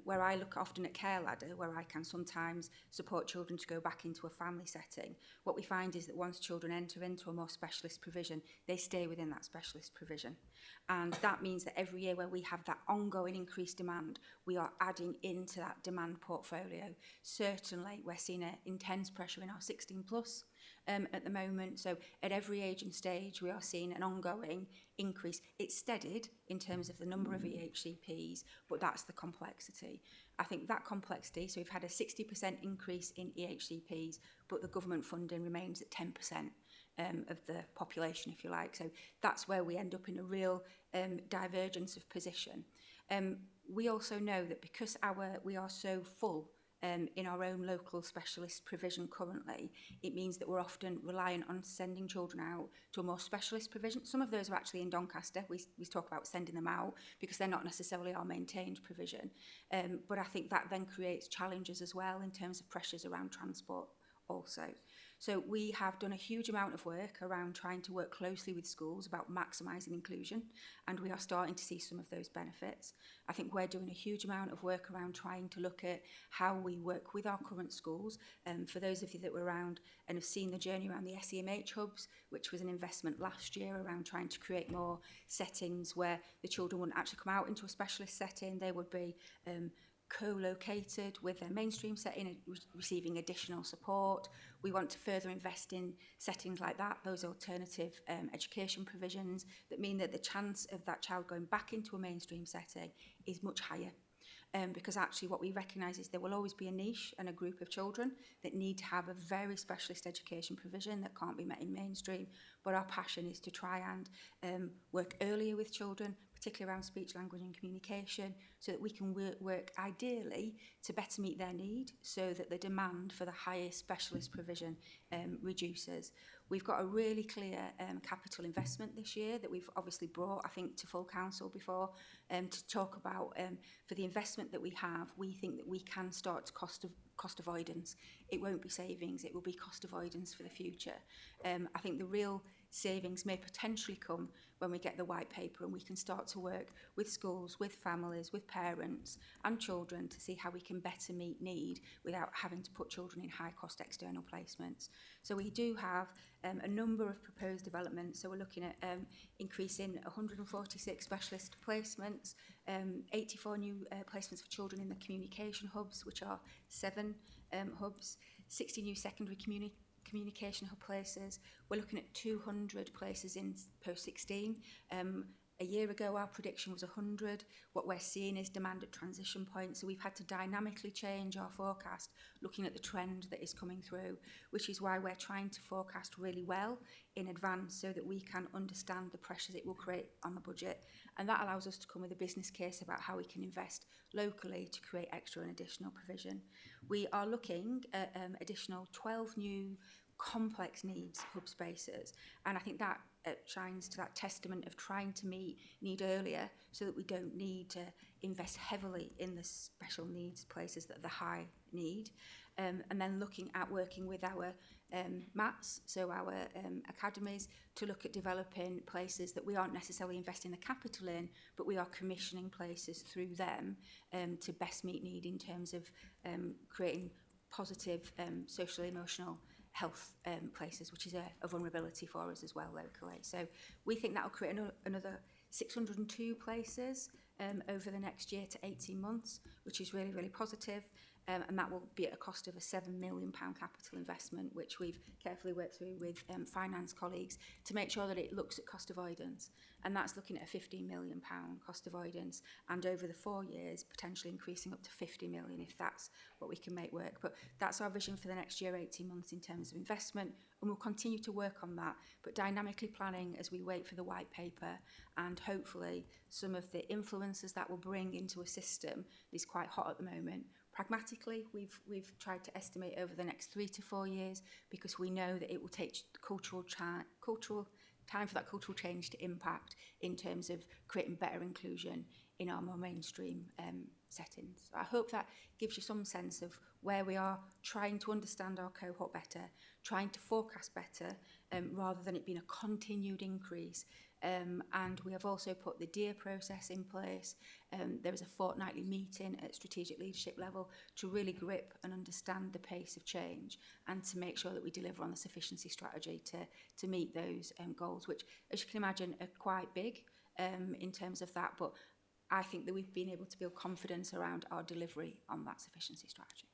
where I look often at Care Ladder, where I can sometimes support children to go back into a family setting, what we find is that once children enter into a more specialist provision, they stay within that specialist provision. And that means that every year where we have that ongoing increased demand, we are adding into that demand portfolio. Certainly we're seeing an intense pressure in our 16 plus at the moment. So at every age and stage, we are seeing an ongoing increase. It's steadied in terms of the number of EHCPs, but that's the complexity. I think that complexity, so we've had a 60% increase in EHCPs, but the government funding remains at 10% of the population, if you like. So that's where we end up in a real divergence of position. We also know that because we are so full in our own local specialist provision currently, it means that we're often reliant on sending children out to a more specialist provision. Some of those are actually in Doncaster. We talk about sending them out because they're not necessarily our maintained provision. But I think that then creates challenges as well in terms of pressures around transport also. So we have done a huge amount of work around trying to work closely with schools about maximising inclusion, and we are starting to see some of those benefits. I think we're doing a huge amount of work around trying to look at how we work with our current schools. For those of you that were around and have seen the journey around the SEMH hubs, which was an investment last year around trying to create more settings where the children wouldn't actually come out into a specialist setting, they would be co-located with their mainstream setting and receiving additional support. We want to further invest in settings like that, those alternative education provisions that mean that the chance of that child going back into a mainstream setting is much higher. Because actually what we recognise is there will always be a niche and a group of children that need to have a very specialist education provision that can't be met in mainstream, but our passion is to try and work earlier with children, particularly around speech, language and communication, so that we can work ideally to better meet their need so that the demand for the highest specialist provision reduces. We've got a really clear capital investment this year that we've obviously brought, I think, to full council before to talk about for the investment that we have, we think that we can start cost avoidance. It won't be savings, it will be cost avoidance for the future. I think the real savings may potentially come when we get the white paper and we can start to work with schools, with families, with parents and children to see how we can better meet need without having to put children in high-cost external placements. So we do have a number of proposed developments. So we're looking at increasing 146 specialist placements, 84 new placements for children in the communication hubs, which are 7 hubs, 60 new secondary communication hub places. We're looking at 200 places in post-16. A year ago, our prediction was 100. What we're seeing is demand at transition points. So we've had to dynamically change our forecast, looking at the trend that is coming through, which is why we're trying to forecast really well in advance so that we can understand the pressures it will create on the budget. And that allows us to come with a business case about how we can invest locally to create extra and additional provision. We are looking at additional 12 new complex needs hub spaces, and I think that shines to that testament of trying to meet need earlier so that we don't need to invest heavily in the special needs places that are the high need, and then looking at working with our MATs, so our academies, to look at developing places that we aren't necessarily investing the capital in, but we are commissioning places through them to best meet need in terms of creating positive social emotional health places, which is a vulnerability for us as well locally. So we think that will create another 602 places over the next year to 18 months, which is really, really positive. And that will be at a cost of a £7 million capital investment, which we've carefully worked through with finance colleagues to make sure that it looks at cost avoidance. And that's looking at a £15 million cost avoidance, and over the 4 years, potentially increasing up to 50 million if that's what we can make work. But that's our vision for the next year, 18 months in terms of investment, and we'll continue to work on that, but dynamically planning as we wait for the white paper, and hopefully some of the influences that will bring into a system that is quite hot at the moment. Pragmatically, we've tried to estimate over the next 3 to 4 years, because we know that it will take cultural time for that cultural change to impact in terms of creating better inclusion in our more mainstream settings. So I hope that gives you some sense of where we are, trying to understand our cohort better, trying to forecast better, rather than it being a continued increase. And we have also put the DEAR process in place. There is a fortnightly meeting at strategic leadership level to really grip and understand the pace of change, and to make sure that we deliver on the sufficiency strategy to meet those goals, which, as you can imagine, are quite big in terms of that. But I think that we've been able to build confidence around our delivery on that sufficiency strategy.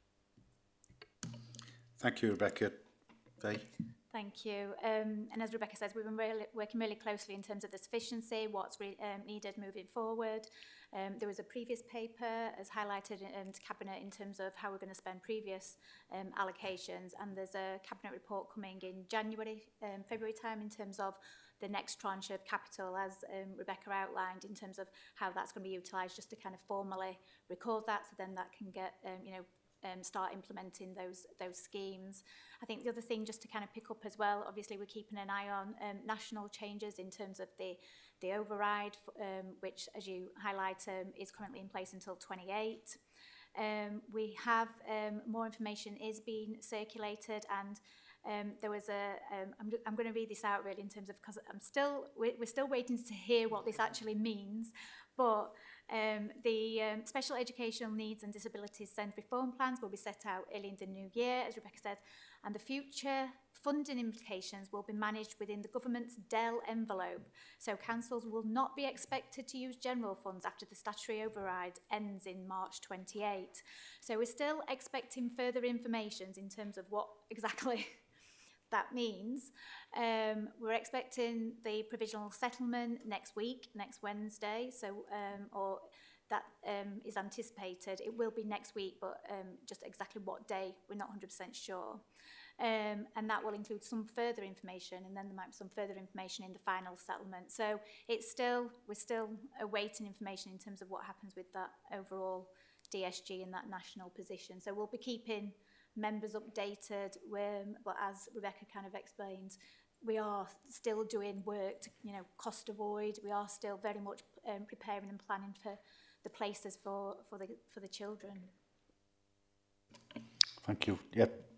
Thank you, Rebecca. Faye? Thank you. And as Rebecca says, we've been working really closely in terms of the sufficiency, what's needed moving forward. There was a previous paper as highlighted to Cabinet in terms of how we're going to spend previous allocations, and there's a Cabinet report coming in January, February time in terms of the next tranche of capital, as Rebecca outlined, in terms of how that's going to be utilised, just to kind of formally record that, so then that can get, start implementing those schemes. I think the other thing, just to kind of pick up as well, obviously we're keeping an eye on national changes in terms of the override, which, as you highlight, is currently in place until 28. We have more information is being circulated, and there was I'm going to read this out really in terms of, because we're still waiting to hear what this actually means, but the Special Educational Needs and Disabilities Centre reform plans will be set out early in the new year, as Rebecca says, and the future funding implications will be managed within the government's DEL envelope. So councils will not be expected to use general funds after the statutory override ends in March 28. So we're still expecting further information in terms of what exactly that means. We're expecting the provisional settlement next week, next Wednesday, so or that is anticipated. It will be next week, but just exactly what day, we're not 100% sure. And that will include some further information, and then there might be some further information in the final settlement. So we're still awaiting information in terms of what happens with that overall DSG and that national position. So we'll be keeping members updated, but as Rebecca kind of explained, we are still doing work to, cost avoid. We are still very much preparing and planning for the places for the children. Thank you. Yep.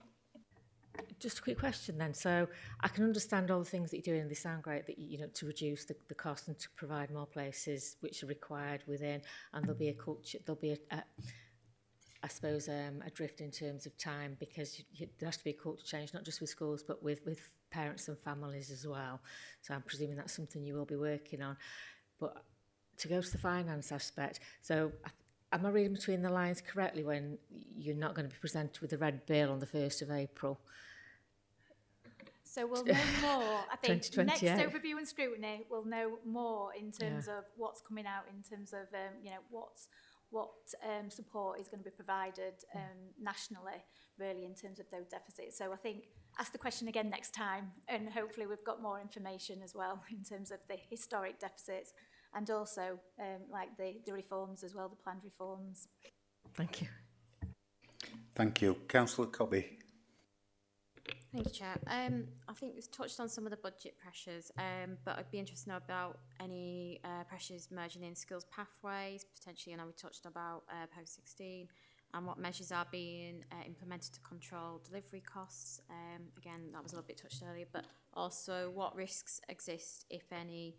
Just a quick question then. So I can understand all the things that you're doing. They sound great, that you know, to reduce the cost and to provide more places which are required within, and there'll be a culture, there'll be I suppose a drift in terms of time, because there has to be a culture change, not just with schools but with parents and families as well. So I'm presuming that's something you will be working on. But to go to the finance aspect, so am I reading between the lines correctly when you're not going to be presented with a red bill on the 1st of April? So we'll know more. I think next 2028. overview and scrutiny, we'll know more in terms of what's coming out, in terms of you know, what support is going to be provided nationally, really, in terms of those deficits. So I think ask the question again next time, and hopefully we've got more information as well in terms of the historic deficits, and also like the reforms as well, the planned reforms. Thank you. Thank you. Councillor Cobby. Thank you, Chair. I think we've touched on some of the budget pressures, but I'd be interested to know about any pressures merging in skills pathways, potentially. I know we touched about post-16, and what measures are being implemented to control delivery costs. Again, that was a little bit touched earlier, but also what risks exist, if any,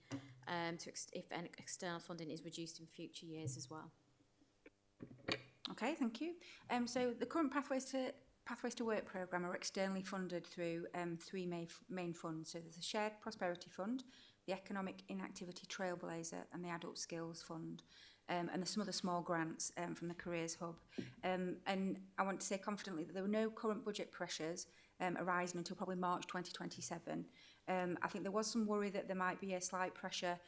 if any external funding is reduced in future years as well. Okay, thank you. So the current Pathways to Work programme are externally funded through three main funds. So there's the Shared Prosperity Fund, the Economic Inactivity Trailblazer, and the Adult Skills Fund. And there's some other small grants from the Careers Hub. And I want to say confidently that there were no current budget pressures arising until probably March 2027. I think there was some worry that there might be a slight pressure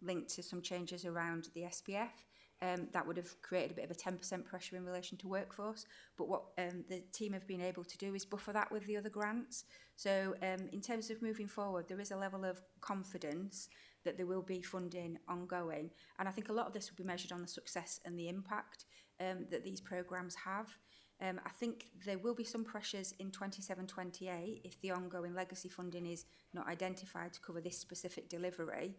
linked to some changes around the SPF. That would have created a bit of a 10% pressure in relation to workforce. But what the team have been able to do is buffer that with the other grants. So in terms of moving forward, there is a level of confidence that there will be funding ongoing. And I think a lot of this will be measured on the success and the impact that these programmes have. I think there will be some pressures in 27-28 if the ongoing legacy funding is not identified to cover this specific delivery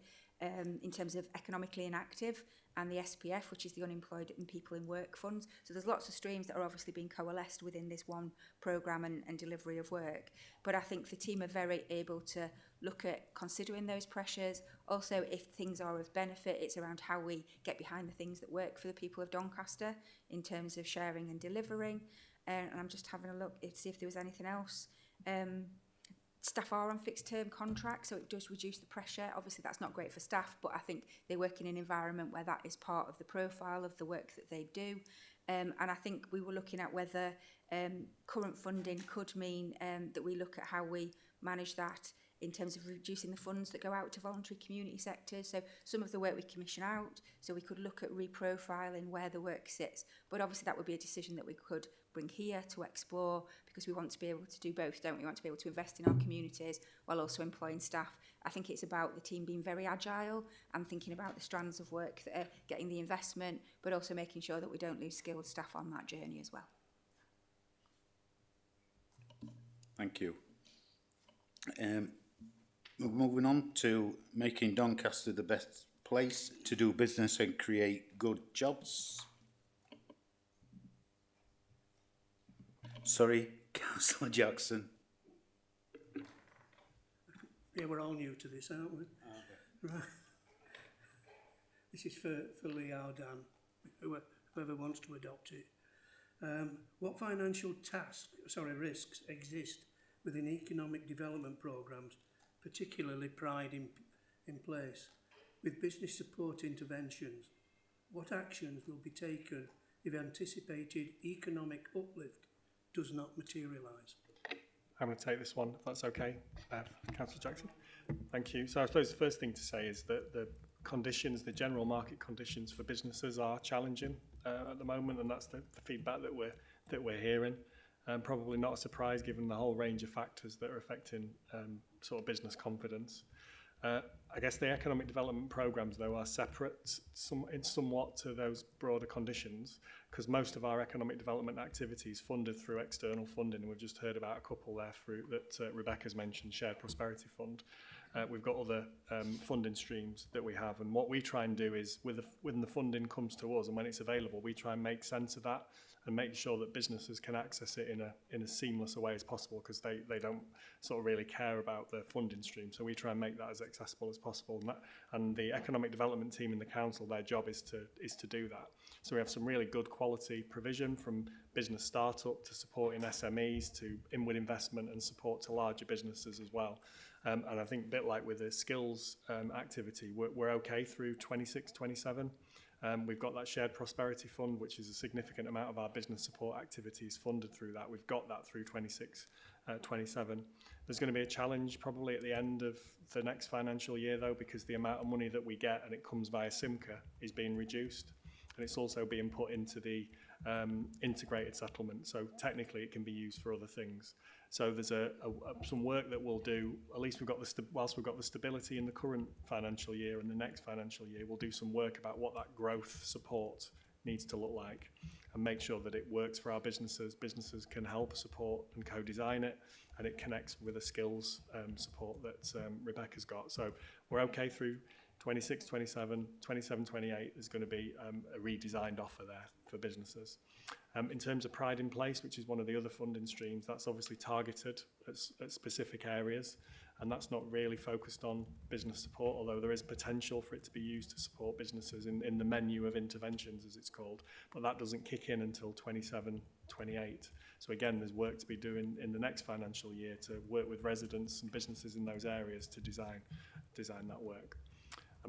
in terms of economically inactive, and the SPF, which is the Unemployed and People in Work funds. So there's lots of streams that are obviously being coalesced within this one programme and delivery of work. But I think the team are very able to look at considering those pressures. Also, if things are of benefit, it's around how we get behind the things that work for the people of Doncaster in terms of sharing and delivering. And I'm just having a look to see if there was anything else. Staff are on fixed term contracts, so it does reduce the pressure. Obviously that's not great for staff, but I think they work in an environment where that is part of the profile of the work that they do. And I think we were looking at whether current funding could mean that we look at how we manage that in terms of reducing the funds that go out to voluntary community sectors. So some of the work we commission out, so we could look at reprofiling where the work sits. But obviously that would be a decision that we could bring here to explore, because we want to be able to do both, don't we? We want to be able to invest in our communities while also employing staff. I think it's about the team being very agile and thinking about the strands of work that are getting the investment, but also making sure that we don't lose skilled staff on that journey as well. Thank you. Moving on to making Doncaster the best place to do business and create good jobs. Sorry, Councillor Jackson. Yeah, we're all new to this, aren't we? Right. This is for Lee Ardan, whoever wants to adopt it. What financial risks exist within economic development programmes, particularly Pride in place, with business support interventions? What actions will be taken if anticipated economic uplift does not materialise? I'm going to take this one, if that's okay, Councillor Jackson. Thank you. So I suppose the first thing to say is that the conditions, the general market conditions for businesses are challenging at the moment, and that's the feedback that we're hearing. Probably not a surprise given the whole range of factors that are affecting sort of business confidence. I guess the economic development programmes, though, are separate somewhat to those broader conditions, because most of our economic development activities funded through external funding, and we've just heard about a couple there through that Rebecca's mentioned, Shared Prosperity Fund. We've got other funding streams that we have, and what we try and do is, when the funding comes to us and when it's available, we try and make sense of that and make sure that businesses can access it in a seamless a way as possible, because they don't sort of really care about the funding stream. So we try and make that as accessible as possible. And the economic development team in the council, their job is to do that. So we have some really good quality provision, from business startup to supporting SMEs to inward investment and support to larger businesses as well. And I think a bit like with the skills activity, we're okay through 26, 27. We've got that shared prosperity fund, which is a significant amount of our business support activities funded through that. We've got that through 26, 27. There's going to be a challenge probably at the end of the next financial year, though, because the amount of money that we get, and it comes via SIMCA, is being reduced. And it's also being put into the integrated settlement. So technically it can be used for other things. So there's some work that we'll do, at least whilst we've got the stability in the current financial year and the next financial year, we'll do some work about what that growth support needs to look like and make sure that it works for our businesses. Businesses can help support and co-design it, and it connects with the skills support that Rebecca's got. So we're okay through 26, 27, 27, 28, there's going to be a redesigned offer there for businesses. In terms of Pride in Place, which is one of the other funding streams, that's obviously targeted at specific areas, and that's not really focused on business support, although there is potential for it to be used to support businesses in the menu of interventions, as it's called, but that doesn't kick in until 27, 28. So again, there's work to be doing in the next financial year to work with residents and businesses in those areas to design that work.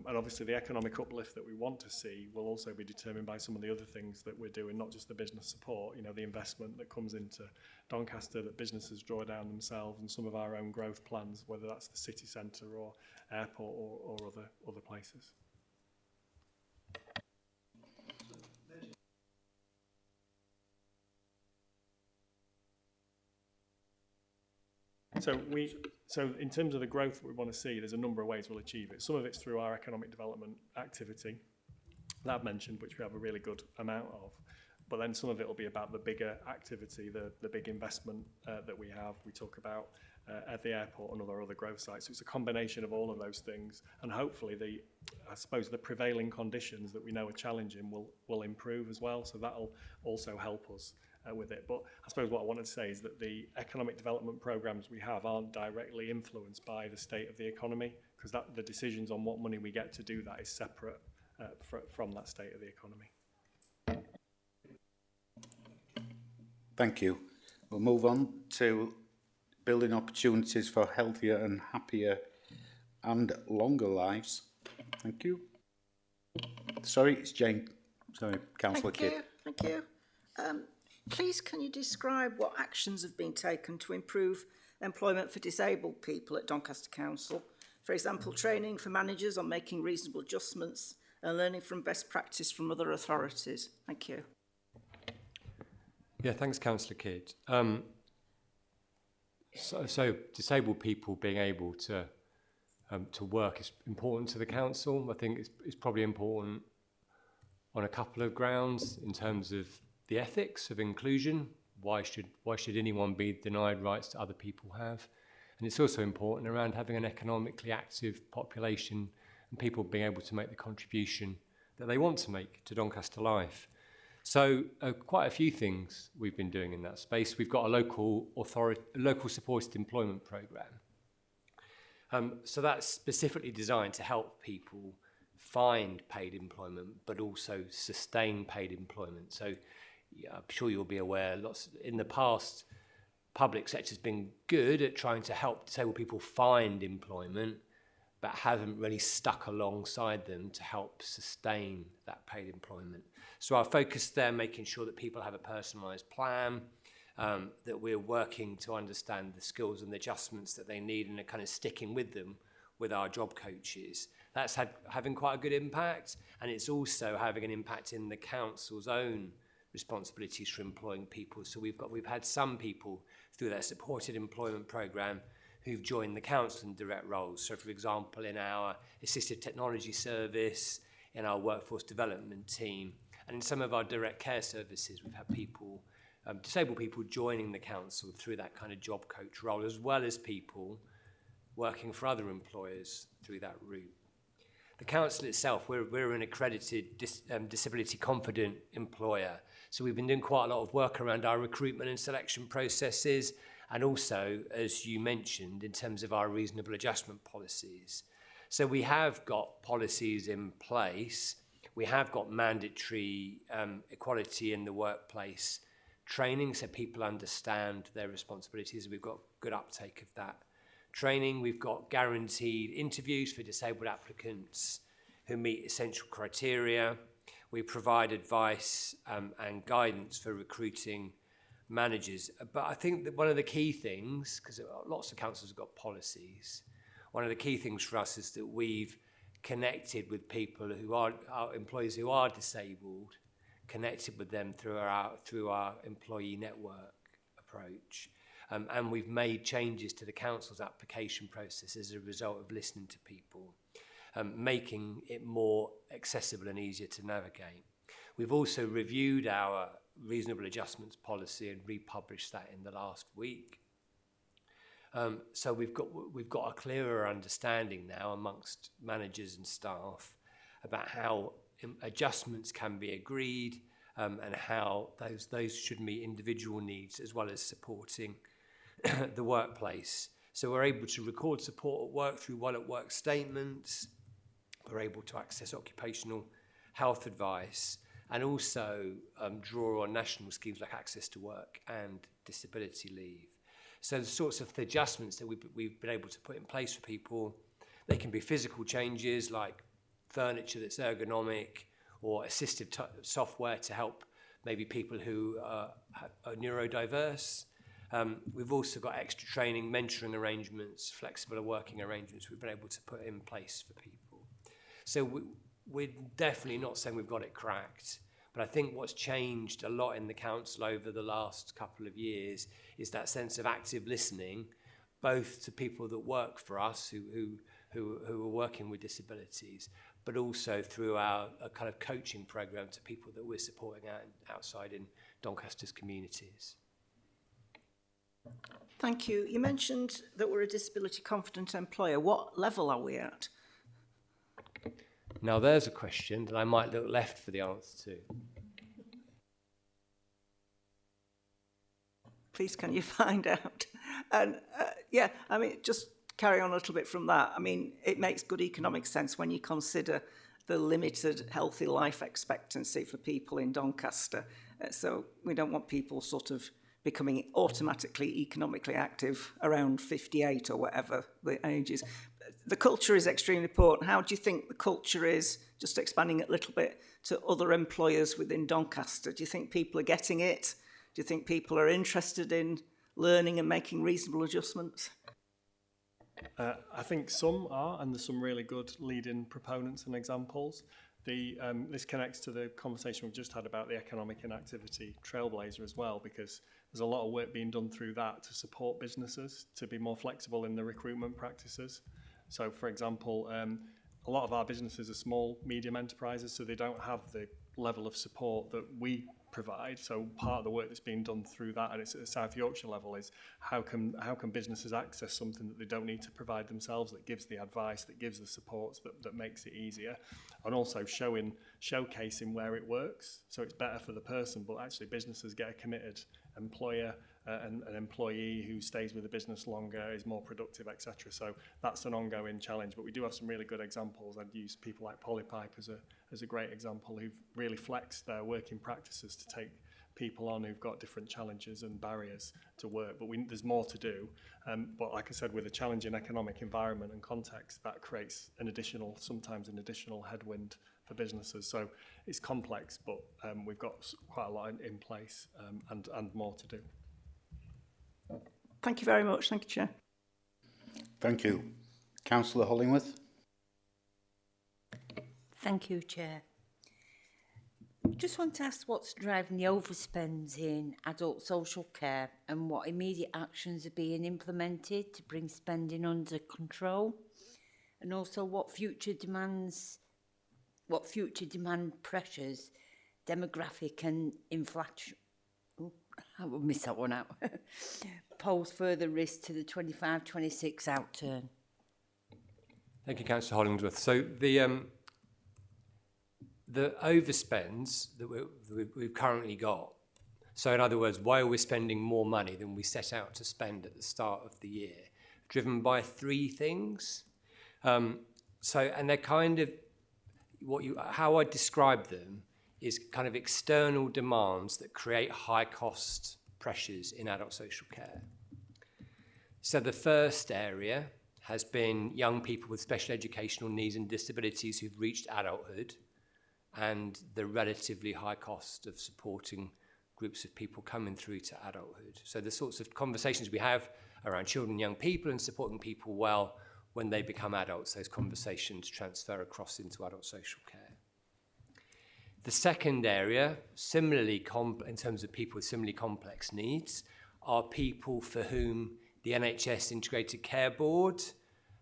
And obviously the economic uplift that we want to see will also be determined by some of the other things that we're doing, not just the business support, the investment that comes into Doncaster that businesses draw down themselves, and some of our own growth plans, whether that's the city centre or airport or other places. So in terms of the growth that we want to see, there's a number of ways we'll achieve it. Some of it's through our economic development activity that I've mentioned, which we have a really good amount of. But then some of it will be about the bigger activity, the big investment that we have. We talk about at the airport and other growth sites. So it's a combination of all of those things. And hopefully I suppose the prevailing conditions that we know are challenging will improve as well. So that'll also help us with it. But I suppose what I wanted to say is that the economic development programs we have aren't directly influenced by the state of the economy, because the decisions on what money we get to do that is separate from that state of the economy. Thank you. We'll move on to building opportunities for healthier and happier and longer lives. Thank you. Sorry, it's Jane. Sorry, Councillor Kidd. Thank you. Please, can you describe what actions have been taken to improve employment for disabled people at Doncaster Council? For example, training for managers on making reasonable adjustments and learning from best practice from other authorities. Thank you. Yeah, thanks, Councillor Kidd. So disabled people being able to work is important to the council. I think it's probably important on a couple of grounds in terms of the ethics of inclusion. Why should anyone be denied rights that other people have? And it's also important around having an economically active population and people being able to make the contribution that they want to make to Doncaster life. So quite a few things we've been doing in that space. We've got a local supported employment programme. So that's specifically designed to help people find paid employment, but also sustain paid employment. So yeah, I'm sure you'll be aware, in the past, public sector's been good at trying to help disabled people find employment, but haven't really stuck alongside them to help sustain that paid employment. So our focus there, making sure that people have a personalised plan, that we're working to understand the skills and the adjustments that they need, and kind of sticking with them with our job coaches. That's having quite a good impact, and it's also having an impact in the council's own responsibilities for employing people. So we've had some people through their supported employment programme who've joined the council in direct roles. So for example, in our assistive technology service, in our workforce development team, and in some of our direct care services, we've had people, disabled people joining the council through that kind of job coach role, as well as people working for other employers through that route. The council itself, we're an accredited disability confident employer. So we've been doing quite a lot of work around our recruitment and selection processes, and also, as you mentioned, in terms of our reasonable adjustment policies. So we have got policies in place. We have got mandatory equality in the workplace training, so people understand their responsibilities. We've got good uptake of that training. We've got guaranteed interviews for disabled applicants who meet essential criteria. We provide advice and guidance for recruiting managers. But I think that one of the key things, because lots of councils have got policies, one of the key things for us is that we've connected with people who are our employees who are disabled, connected with them through our employee network approach. And we've made changes to the council's application process as a result of listening to people, making it more accessible and easier to navigate. We've also reviewed our reasonable adjustments policy and republished that in the last week. So we've got a clearer understanding now amongst managers and staff about how adjustments can be agreed and how those should meet individual needs as well as supporting the workplace. So we're able to record support at work through Well at Work statements. We're able to access occupational health advice and also draw on national schemes like Access to Work and disability leave. So the sorts of adjustments that we've been able to put in place for people, they can be physical changes like furniture that's ergonomic or assistive software to help maybe people who are neurodiverse. We've also got extra training, mentoring arrangements, flexible working arrangements we've been able to put in place for people. So we're definitely not saying we've got it cracked, but I think what's changed a lot in the council over the last couple of years is that sense of active listening, both to people that work for us who are working with disabilities, but also through our kind of coaching program to people that we're supporting outside in Doncaster's communities. Thank you. You mentioned that we're a disability confident employer. What level are we at? Now there's a question that I might look left for the answer to. Please can you find out? And yeah, I mean, just carry on a little bit from that. I mean, it makes good economic sense when you consider the limited healthy life expectancy for people in Doncaster. So we don't want people sort of becoming automatically economically active around 58 or whatever the age is. The culture is extremely important. How do you think the culture is, just expanding it a little bit, to other employers within Doncaster? Do you think people are getting it? Do you think people are interested in learning and making reasonable adjustments? I think some are, and there's some really good leading proponents and examples. This connects to the conversation we've just had about the economic inactivity trailblazer as well, because there's a lot of work being done through that to support businesses to be more flexible in the recruitment practices. So, for example, a lot of our businesses are small, medium enterprises, so they don't have the level of support that we provide. So part of the work that's being done through that, and it's at the South Yorkshire level, is how can businesses access something that they don't need to provide themselves, that gives the advice, that gives the supports, that makes it easier, and also showcasing where it works. So it's better for the person, but actually businesses get a committed employer and an employee who stays with the business longer, is more productive, etc. So that's an ongoing challenge, but we do have some really good examples. I'd use people like Polypipe as a great example, who've really flexed their working practices to take people on who've got different challenges and barriers to work. But there's more to do. But like I said, with a challenging economic environment and context, that creates sometimes an additional headwind for businesses. So it's complex, but we've got quite a lot in place and more to do. Thank you very much. Thank you, Chair. Thank you. Councillor Hollingworth. Thank you, Chair. Just want to ask what's driving the overspends in adult social care and what immediate actions are being implemented to bring spending under control, and also what future demand pressures, demographic and inflation, I will miss that one out, pose further risk to the 25-26 outturn. Thank you, Councillor Hollingsworth. So the overspends that we've currently got, so in other words, why we're spending more money than we set out to spend at the start of the year, driven by three things. And they're kind of, how I describe them is kind of external demands that create high cost pressures in adult social care. So the first area has been young people with special educational needs and disabilities who've reached adulthood, and the relatively high cost of supporting groups of people coming through to adulthood. So the sorts of conversations we have around children and young people and supporting people well when they become adults, those conversations transfer across into adult social care. The second area, similarly in terms of people with similarly complex needs, are people for whom the NHS Integrated Care Board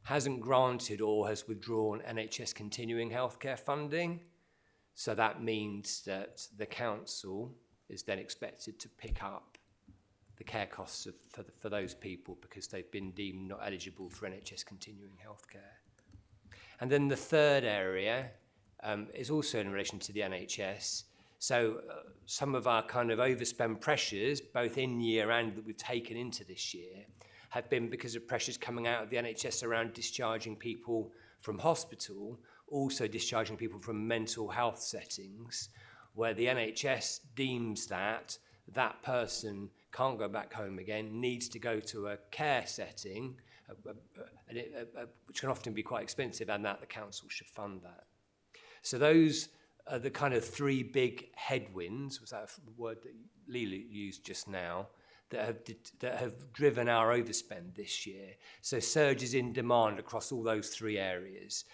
hasn't granted or has withdrawn NHS continuing healthcare funding. So that means that the council is then expected to pick up the care costs for those people because they've been deemed not eligible for NHS continuing healthcare. And then the third area is also in relation to the NHS. So some of our kind of overspend pressures, both in year and that we've taken into this year, have been because of pressures coming out of the NHS around discharging people from hospital, also discharging people from mental health settings, where the NHS deems that that person can't go back home again, needs to go to a care setting, which can often be quite expensive, and that the council should fund that. So those are the kind of three big headwinds, was that a word that Lila used just now, that have driven our overspend this year. So surges in demand across all those three areas.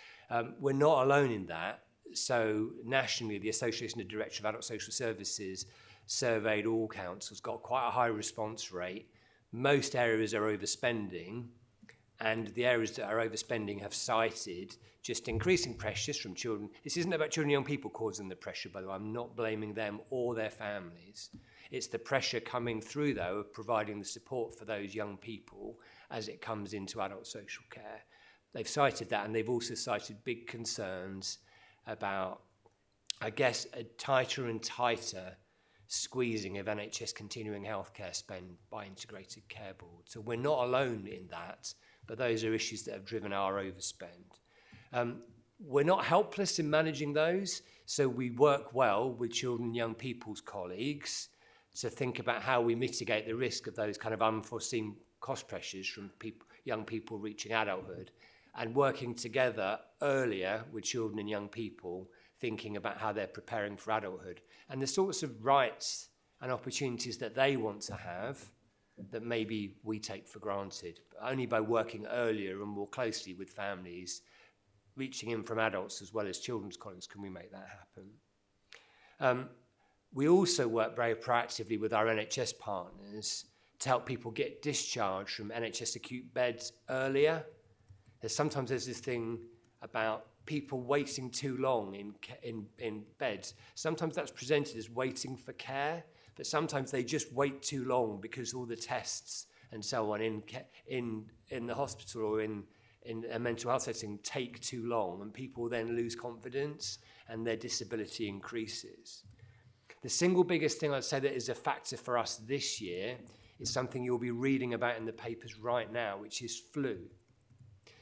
We're not alone in that. So nationally, the Association of Directors of Adult Social Services surveyed all councils, got quite a high response rate. Most areas are overspending, and the areas that are overspending have cited just increasing pressures from children. This isn't about children and young people causing the pressure, by the way. I'm not blaming them or their families. It's the pressure coming through, though, of providing the support for those young people as it comes into adult social care. They've cited that, and they've also cited big concerns about, I guess, a tighter and tighter squeezing of NHS continuing healthcare spend by Integrated Care Board. So we're not alone in that, but those are issues that have driven our overspend. We're not helpless in managing those, so we work well with children and young people's colleagues to think about how we mitigate the risk of those kind of unforeseen cost pressures from young people reaching adulthood, and working together earlier with children and young people, thinking about how they're preparing for adulthood and the sorts of rights and opportunities that they want to have that maybe we take for granted. But only by working earlier and more closely with families, reaching in from adults as well as children's colleagues, can we make that happen. We also work very proactively with our NHS partners to help people get discharged from NHS acute beds earlier. Sometimes there's this thing about people waiting too long in beds. Sometimes that's presented as waiting for care, but sometimes they just wait too long because all the tests and so on in the hospital or in a mental health setting take too long, and people then lose confidence and their disability increases. The single biggest thing I'd say that is a factor for us this year is something you'll be reading about in the papers right now, which is flu.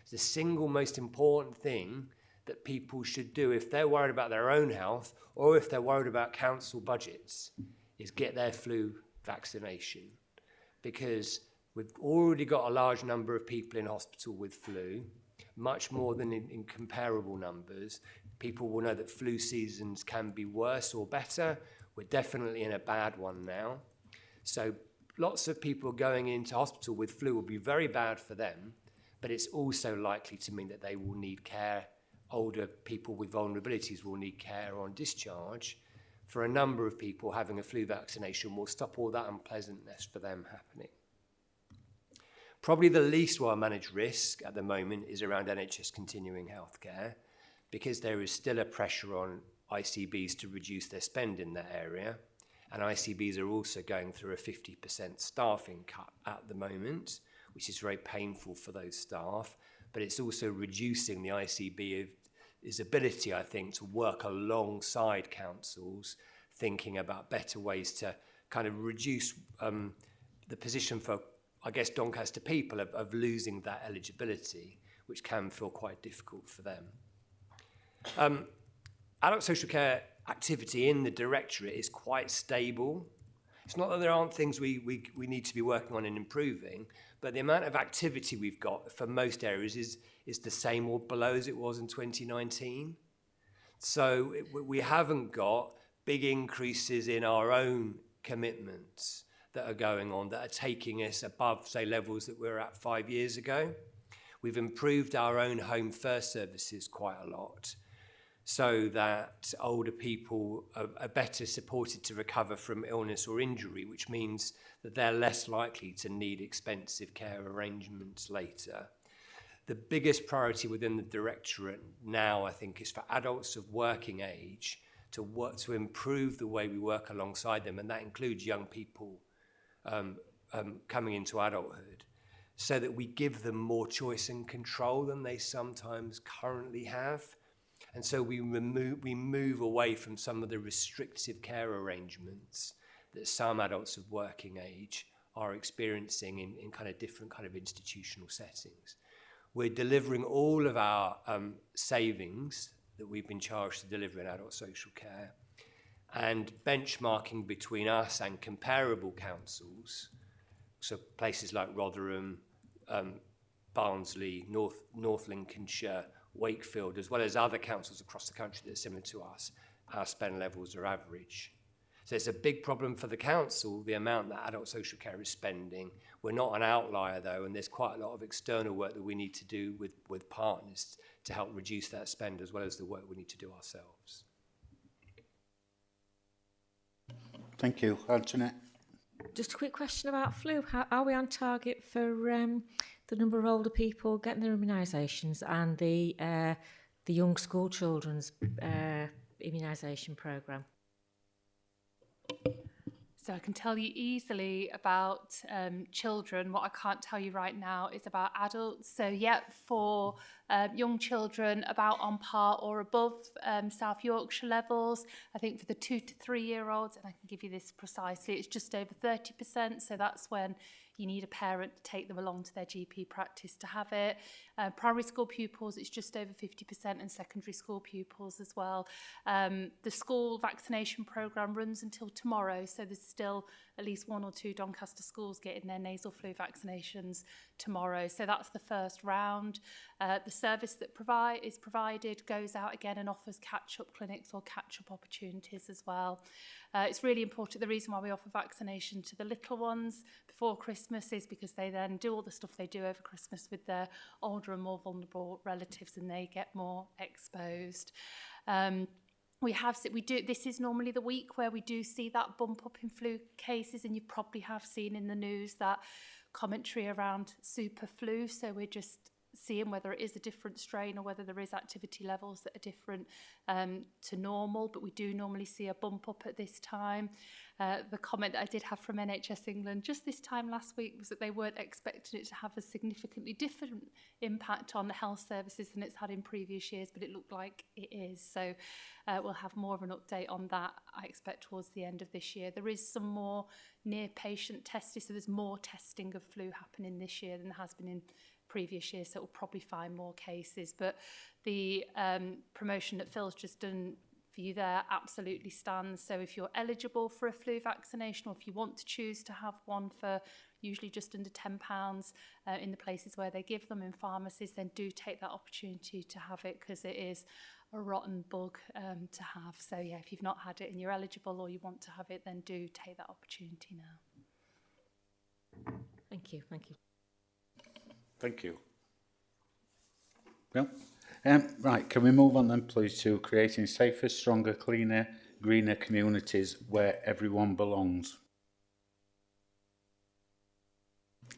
The single most important thing that people should do if they're worried about their own health or if they're worried about council budgets is get their flu vaccination, because we've already got a large number of people in hospital with flu, much more than in comparable numbers. People will know that flu seasons can be worse or better. We're definitely in a bad one now. So lots of people going into hospital with flu will be very bad for them, but it's also likely to mean that they will need care. Older people with vulnerabilities will need care on discharge. For a number of people, having a flu vaccination will stop all that unpleasantness for them happening. Probably the least well-managed risk at the moment is around NHS continuing healthcare, because there is still a pressure on ICBs to reduce their spend in that area, and ICBs are also going through a 50% staffing cut at the moment, which is very painful for those staff. but it's also reducing the ICB's ability, I think, to work alongside councils, thinking about better ways to kind of reduce the position for, I guess, Doncaster people of losing that eligibility, which can feel quite difficult for them. Adult social care activity in the Directorate is quite stable. It's not that there aren't things we need to be working on and improving, but the amount of activity we've got for most areas is the same or below as it was in 2019. So we haven't got big increases in our own commitments that are going on that are taking us above, say, levels that we were at 5 years ago. We've improved our own home first services quite a lot, so that older people are better supported to recover from illness or injury, which means that they're less likely to need expensive care arrangements later. The biggest priority within the Directorate now, I think, is for adults of working age to work to improve the way we work alongside them, and that includes young people coming into adulthood, so that we give them more choice and control than they sometimes currently have. And so we move away from some of the restrictive care arrangements that some adults of working age are experiencing in kind of different kind of institutional settings. We're delivering all of our savings that we've been charged to deliver in adult social care, and benchmarking between us and comparable councils, so places like Rotherham, Barnsley, North Lincolnshire, Wakefield, as well as other councils across the country that are similar to us, our spend levels are average. So it's a big problem for the council, the amount that adult social care is spending. We're not an outlier though, and there's quite a lot of external work that we need to do with partners to help reduce that spend, as well as the work we need to do ourselves. Thank you. Antoinette? Just a quick question about flu. How are we on target for the number of older people getting their immunisations and the young school children's immunisation programme? So I can tell you easily about children. What I can't tell you right now is about adults. So yeah, for young children, about on par or above South Yorkshire levels. I think for the 2 to 3 year olds, and I can give you this precisely, it's just over 30%. So that's when you need a parent to take them along to their GP practice to have it. Primary school pupils, it's just over 50%, and secondary school pupils as well. The school vaccination programme runs until tomorrow, so there's still at least 1 or 2 Doncaster schools getting their nasal flu vaccinations tomorrow. So that's the first round. The service that is provided goes out again and offers catch-up clinics or catch-up opportunities as well. It's really important. The reason why we offer vaccination to the little ones before Christmas is because they then do all the stuff they do over Christmas with their older and more vulnerable relatives, and they get more exposed. This is normally the week where we do see that bump up in flu cases, and you probably have seen in the news that commentary around super flu. So we're just seeing whether it is a different strain or whether there is activity levels that are different to normal, but we do normally see a bump up at this time. The comment that I did have from NHS England just this time last week was that they weren't expecting it to have a significantly different impact on the health services than it's had in previous years, but it looked like it is. So we'll have more of an update on that, I expect, towards the end of this year. There is some more near patient testing, so there's more testing of flu happening this year than there has been in previous years, so we'll probably find more cases. But the promotion that Phil's just done for you there absolutely stands. So if you're eligible for a flu vaccination, or if you want to choose to have one for usually just under £10 in the places where they give them in pharmacies, then do take that opportunity to have it, because it is a rotten bug to have. So yeah, if you've not had it and you're eligible or you want to have it, then do take that opportunity now. Thank you. Thank you. Thank you. Well, right, can we move on then, please, to creating safer, stronger, cleaner, greener communities where everyone belongs?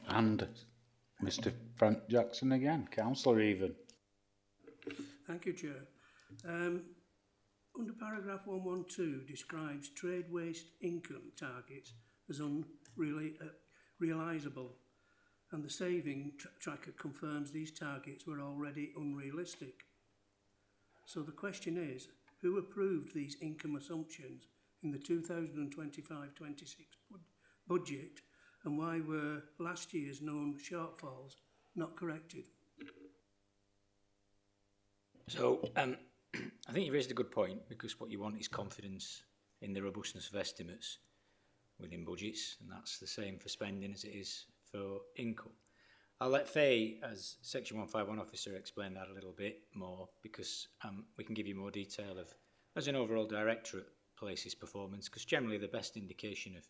And Mr. Frank Jackson again, councillor even. Thank you, Chair. Under paragraph 112 describes trade waste income targets as unrealisable. and the saving tracker confirms these targets were already unrealistic. So the question is, who approved these income assumptions in the 2025-26 budget, and why were last year's known shortfalls not corrected? So, I think you raised a good point, because what you want is confidence in the robustness of estimates within budgets, and that's the same for spending as it is for income. I'll let Faye, as Section 151 officer, explain that a little bit more, because we can give you more detail of, as an overall directorate, places performance, because generally the best indication of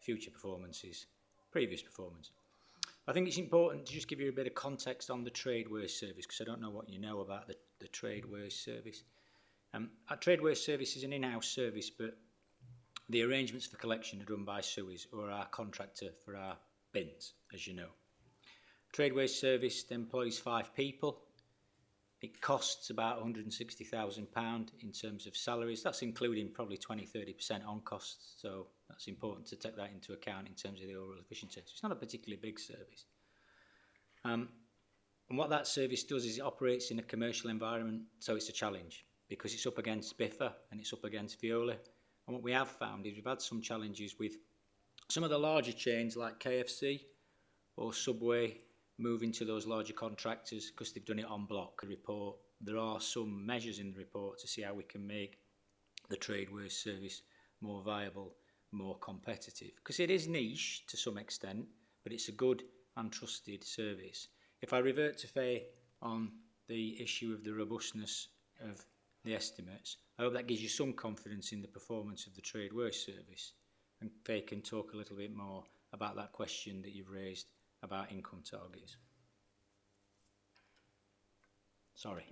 future performance is previous performance. I think it's important to just give you a bit of context on the Trade Waste Service, because I don't know what you know about the Trade Waste Service. Our Trade Waste Service is an in-house service, but the arrangements for collection are done by Suez, or our contractor for our bins, as you know. Trade Waste Service employs 5 people. It costs about £160,000 in terms of salaries. That's including probably 20-30% on costs, so that's important to take that into account in terms of the overall efficiency. So it's not a particularly big service. And what that service does is it operates in a commercial environment, so it's a challenge, because it's up against Biffa and it's up against Veolia. And what we have found is we've had some challenges with some of the larger chains like KFC or Subway moving to those larger contractors because they've done it en bloc. The report, there are some measures in the report to see how we can make the Trade Waste Service more viable, more competitive, because it is niche to some extent, but it's a good and trusted service. If I revert to Faye on the issue of the robustness of the estimates, I hope that gives you some confidence in the performance of the Trade Waste Service, and Faye can talk a little bit more about that question that you've raised about income targets. Sorry.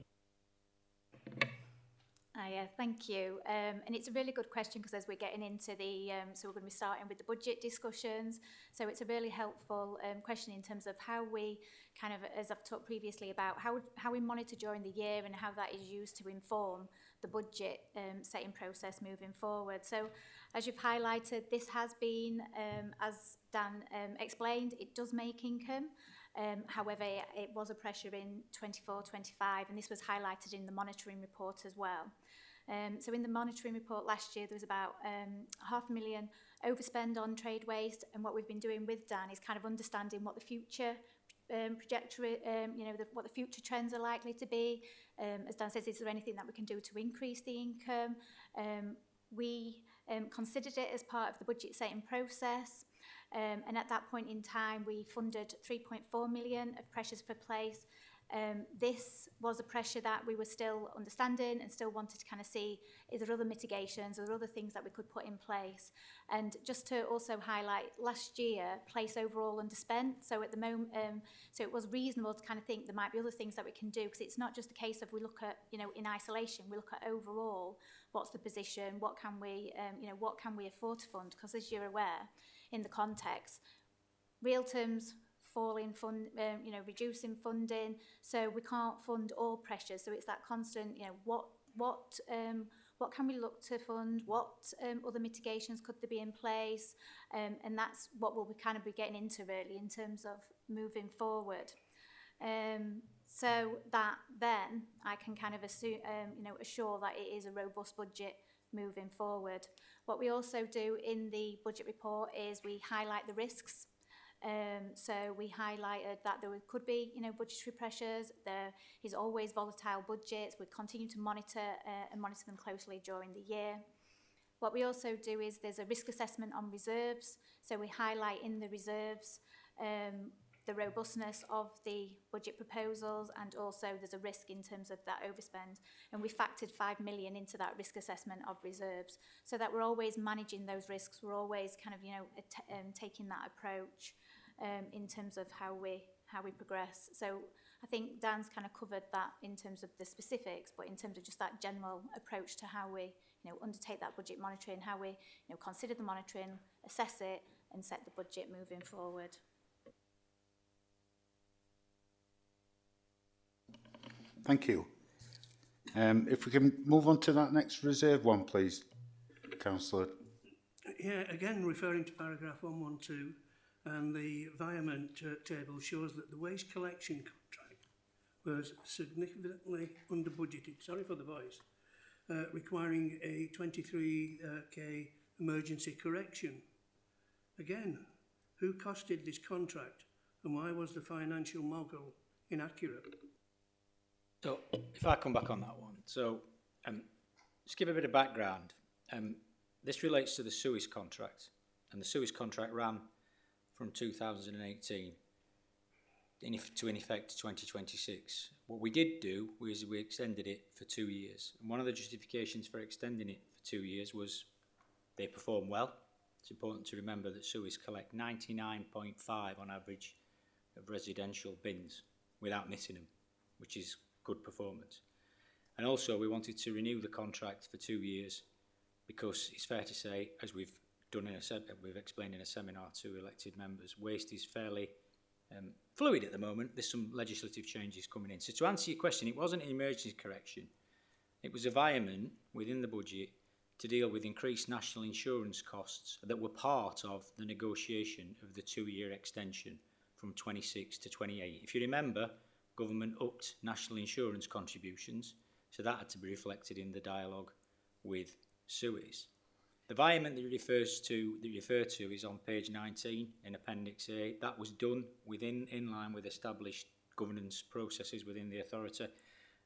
Yeah, thank you. And it's a really good question, because as we're getting into the, so we're going to be starting with the budget discussions. So it's a really helpful question in terms of how we kind of, as I've talked previously about, how we monitor during the year and how that is used to inform the budget setting process moving forward. So as you've highlighted, this has been, as Dan explained, it does make income. However, it was a pressure in 24-25, and this was highlighted in the monitoring report as well. So in the monitoring report last year, there was about £500,000 overspend on trade waste, and what we've been doing with Dan is kind of understanding what the future trajectory, what the future trends are likely to be. As Dan says, is there anything that we can do to increase the income? We considered it as part of the budget setting process. And at that point in time, we funded 3.4 million of pressures for place. This was a pressure that we were still understanding and still wanted to kind of see, is there other mitigations, are there other things that we could put in place? And just to also highlight, last year, place overall underspent. So at the moment, so it was reasonable to kind of think there might be other things that we can do, because it's not just a case of we look at, in isolation, we look at overall, what's the position, what can we, what can we afford to fund? Because as you're aware, in the context, real terms, falling fund, reducing funding, so we can't fund all pressures. So it's that constant, what can we look to fund? What other mitigations could there be in place? And that's what we'll be kind of be getting into really in terms of moving forward. So that then I can kind of assume, assure that it is a robust budget moving forward. What we also do in the budget report is we highlight the risks. So we highlighted that there could be, budgetary pressures. There is always volatile budgets. We continue to monitor and monitor them closely during the year. What we also do is there's a risk assessment on reserves. So we highlight in the reserves the robustness of the budget proposals, and also there's a risk in terms of that overspend. And we factored 5 million into that risk assessment of reserves, so that we're always managing those risks. We're always kind of, taking that approach in terms of how we progress. So I think Dan's kind of covered that in terms of the specifics, but in terms of just that general approach to how we, undertake that budget monitoring, how we, consider the monitoring, assess it, and set the budget moving forward. Thank you. If we can move on to that next reserve one, please, Councillor. Yeah, again, referring to paragraph 112, and the environment table shows that the waste collection contract was significantly under budgeted, sorry for the voice, requiring a 23k emergency correction. Again, who costed this contract and why was the financial model inaccurate? So, if I come back on that one, so just give a bit of background. This relates to the Suez contract, and the Suez contract ran from 2018 to in effect 2026. What we did do was we extended it for 2 years, and one of the justifications for extending it for 2 years was they perform well. It's important to remember that Suez collect 99.5 on average of residential bins without missing them, which is good performance. And also we wanted to renew the contract for 2 years because it's fair to say, as we've done we've explained in a seminar to elected members, waste is fairly fluid at the moment. There's some legislative changes coming in. So to answer your question, it wasn't an emergency correction. It was a environment within the budget to deal with increased national insurance costs that were part of the negotiation of the 2-year extension from 26 to 28. If you remember, government upped national insurance contributions, so that had to be reflected in the dialogue with Suez. The environment that you refer to is on page 19 in Appendix A. That was done in line with established governance processes within the authority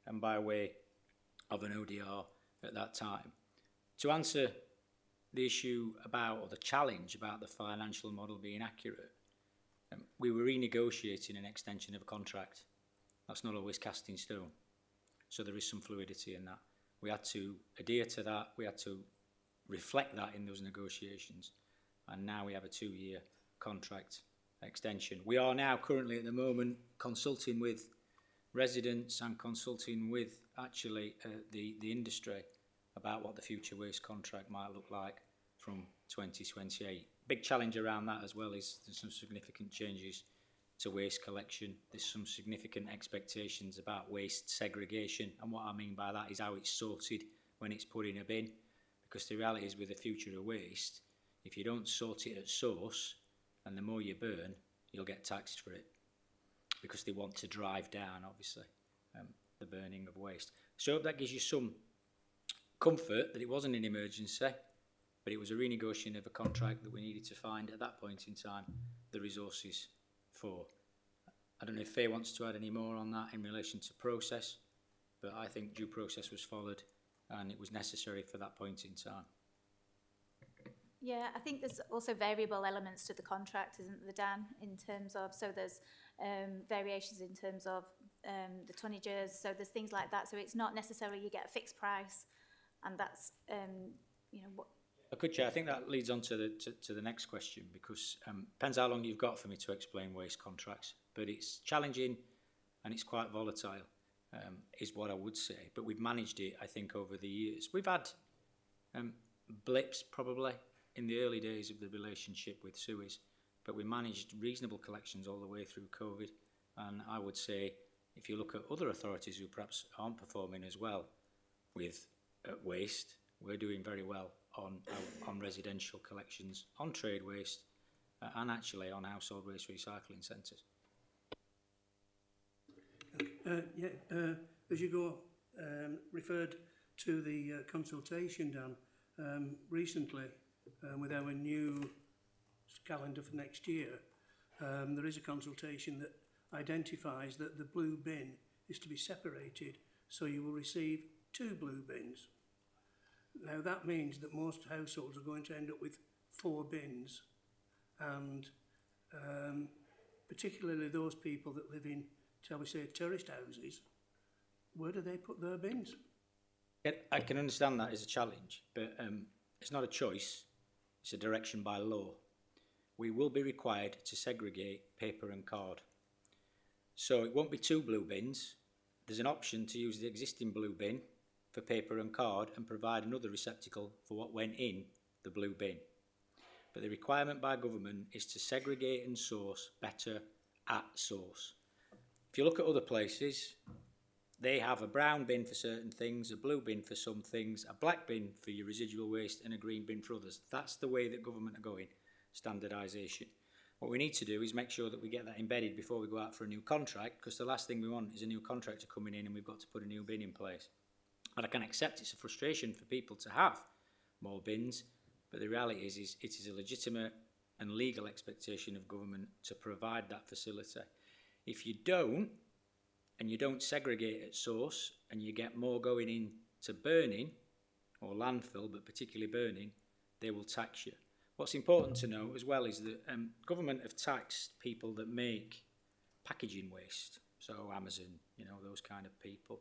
and by way of an ODR at that time. To answer the issue about, or the challenge about the financial model being accurate, we were renegotiating an extension of a contract. That's not always cast in stone. So there is some fluidity in that. We had to adhere to that. We had to reflect that in those negotiations. And now we have a 2-year contract extension. We are now currently at the moment consulting with residents and consulting with actually the industry about what the future waste contract might look like from 2028. Big challenge around that as well is there's some significant changes to waste collection. There's some significant expectations about waste segregation, and what I mean by that is how it's sorted when it's put in a bin, because the reality is with the future of waste, if you don't sort it at source, and the more you burn, you'll get taxed for it, because they want to drive down, obviously, the burning of waste. So I hope that gives you some comfort that it wasn't an emergency, but it was a renegotiation of a contract that we needed to find at that point in time the resources for. I don't know if Faye wants to add any more on that in relation to process, but I think due process was followed and it was necessary for that point in time. Yeah, I think there's also variable elements to the contract, isn't there, Dan, in terms of, so there's variations in terms of the tonnages, so there's things like that, so it's not necessarily you get a fixed price, and that's, you know, what... Chair, I think that leads on to the next question, because depends how long you've got for me to explain waste contracts, but it's challenging and it's quite volatile, is what I would say. But we've managed it, I think, over the years. We've had blips probably in the early days of the relationship with Suez, but we managed reasonable collections all the way through COVID. And I would say, if you look at other authorities who perhaps aren't performing as well with waste, we're doing very well on residential collections, on trade waste, and actually on household waste recycling centres. As you go, referred to the consultation, Dan, recently with our new calendar for next year, there is a consultation that identifies that the blue bin is to be separated, so you will receive 2 blue bins. Now that means that most households are going to end up with 4 bins, and particularly those people that live in, shall we say, tourist houses, where do they put their bins? I can understand that as a challenge, but it's not a choice, it's a direction by law. We will be required to segregate paper and card. So it won't be 2 blue bins. There's an option to use the existing blue bin for paper and card and provide another receptacle for what went in the blue bin. But the requirement by government is to segregate and source better at source. If you look at other places, they have a brown bin for certain things, a blue bin for some things, a black bin for your residual waste and a green bin for others. That's the way that government are going, standardisation. What we need to do is make sure that we get that embedded before we go out for a new contract, because the last thing we want is a new contractor coming in and we've got to put a new bin in place. And I can accept it's a frustration for people to have more bins, but the reality is it is a legitimate and legal expectation of government to provide that facility. If you don't, and you don't segregate at source, and you get more going into burning, or landfill, but particularly burning, they will tax you. What's important to know as well is that government have taxed people that make packaging waste, so Amazon, those kind of people.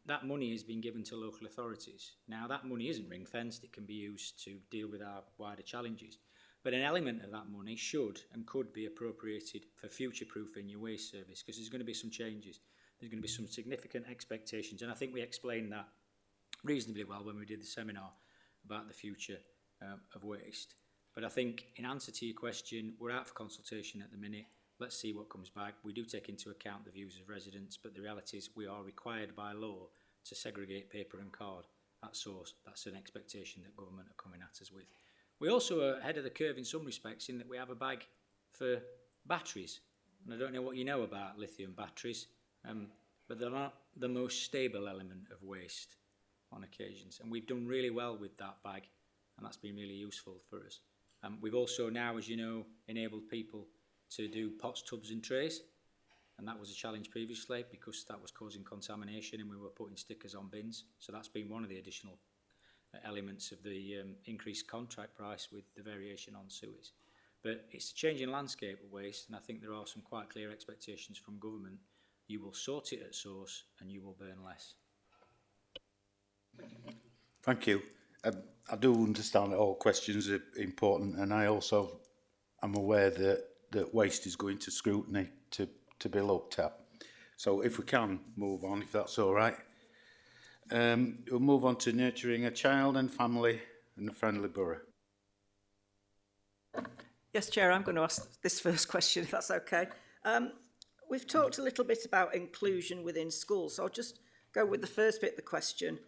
That money has been given to local authorities. Now, that money isn't ring-fenced. It can be used to deal with our wider challenges. But an element of that money should and could be appropriated for future-proofing your waste service, because there's going to be some changes. There's going to be some significant expectations, and I think we explained that reasonably well when we did the seminar about the future of waste. But I think in answer to your question, we're out for consultation at the minute. Let's see what comes back. We do take into account the views of residents, but the reality is we are required by law to segregate paper and card at source. That's an expectation that government are coming at us with. We also are ahead of the curve in some respects in that we have a bag for batteries. And I don't know what you know about lithium batteries, but they're not the most stable element of waste on occasions. And we've done really well with that bag, and that's been really useful for us. We've also now, as you know, enabled people to do pots, tubs and trays, and that was a challenge previously because that was causing contamination and we were putting stickers on bins. So that's been one of the additional elements of the increased contract price with the variation on sewage. But it's a changing landscape of waste, and I think there are some quite clear expectations from government. You will sort it at source and you will burn less. Thank you. I do understand that all questions are important, and I also am aware that waste is going to scrutiny to be looked at. So if we can move on, if that's all right. We'll move on to nurturing a child and family in a friendly borough. Yes, Chair, I'm going to ask this first question, if that's okay. We've talked a little bit about inclusion within schools, so I'll just go with the first bit of the question.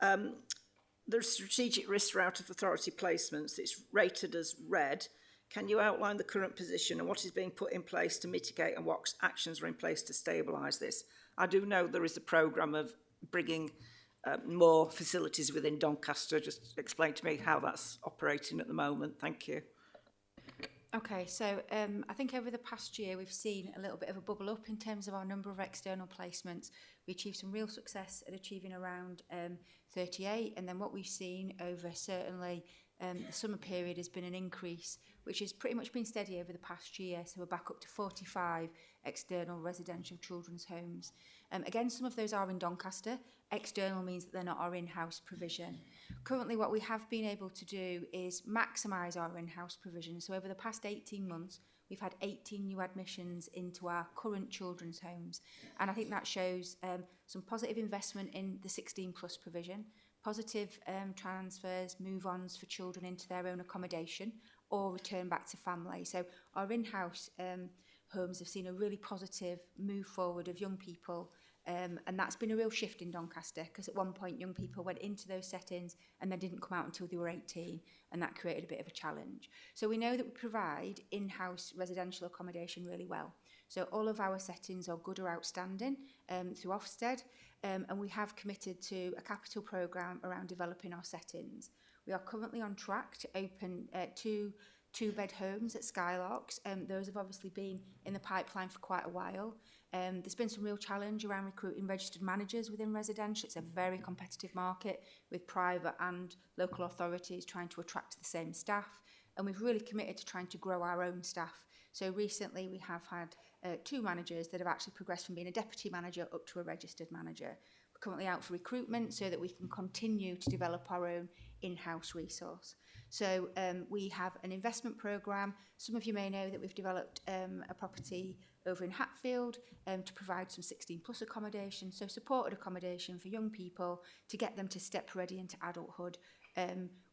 The strategic risk for out-of-authority placements, it's rated as red. Can you outline the current position and what is being put in place to mitigate and what actions are in place to stabilise this? I do know there is a programme of bringing more facilities within Doncaster. Just explain to me how that's operating at the moment. Thank you. Okay, so I think over the past year we've seen a little bit of a bubble up in terms of our number of external placements. We achieved some real success at achieving around 38, and then what we've seen over certainly the summer period has been an increase, which has pretty much been steady over the past year. So we're back up to 45 external residential children's homes. Again, some of those are in Doncaster. External means that they're not our in-house provision. Currently, what we have been able to do is maximise our in-house provision. So over the past 18 months, we've had 18 new admissions into our current children's homes. And I think that shows some positive investment in the 16 plus provision, positive transfers, move-ons for children into their own accommodation or return back to family. So our in-house homes have seen a really positive move forward of young people, and that's been a real shift in Doncaster, because at one point young people went into those settings and then didn't come out until they were 18, and that created a bit of a challenge. So we know that we provide in-house residential accommodation really well. So all of our settings are good or outstanding through Ofsted, and we have committed to a capital programme around developing our settings. We are currently on track to open two-bed homes at Skylarks. Those have obviously been in the pipeline for quite a while. There's been some real challenge around recruiting registered managers within residential. It's a very competitive market with private and local authorities trying to attract the same staff. And we've really committed to trying to grow our own staff. So recently we have had 2 managers that have actually progressed from being a deputy manager up to a registered manager. We're currently out for recruitment so that we can continue to develop our own in-house resource. So we have an investment programme. Some of you may know that we've developed a property over in Hatfield to provide some 16 plus accommodation, so supported accommodation for young people to get them to step ready into adulthood.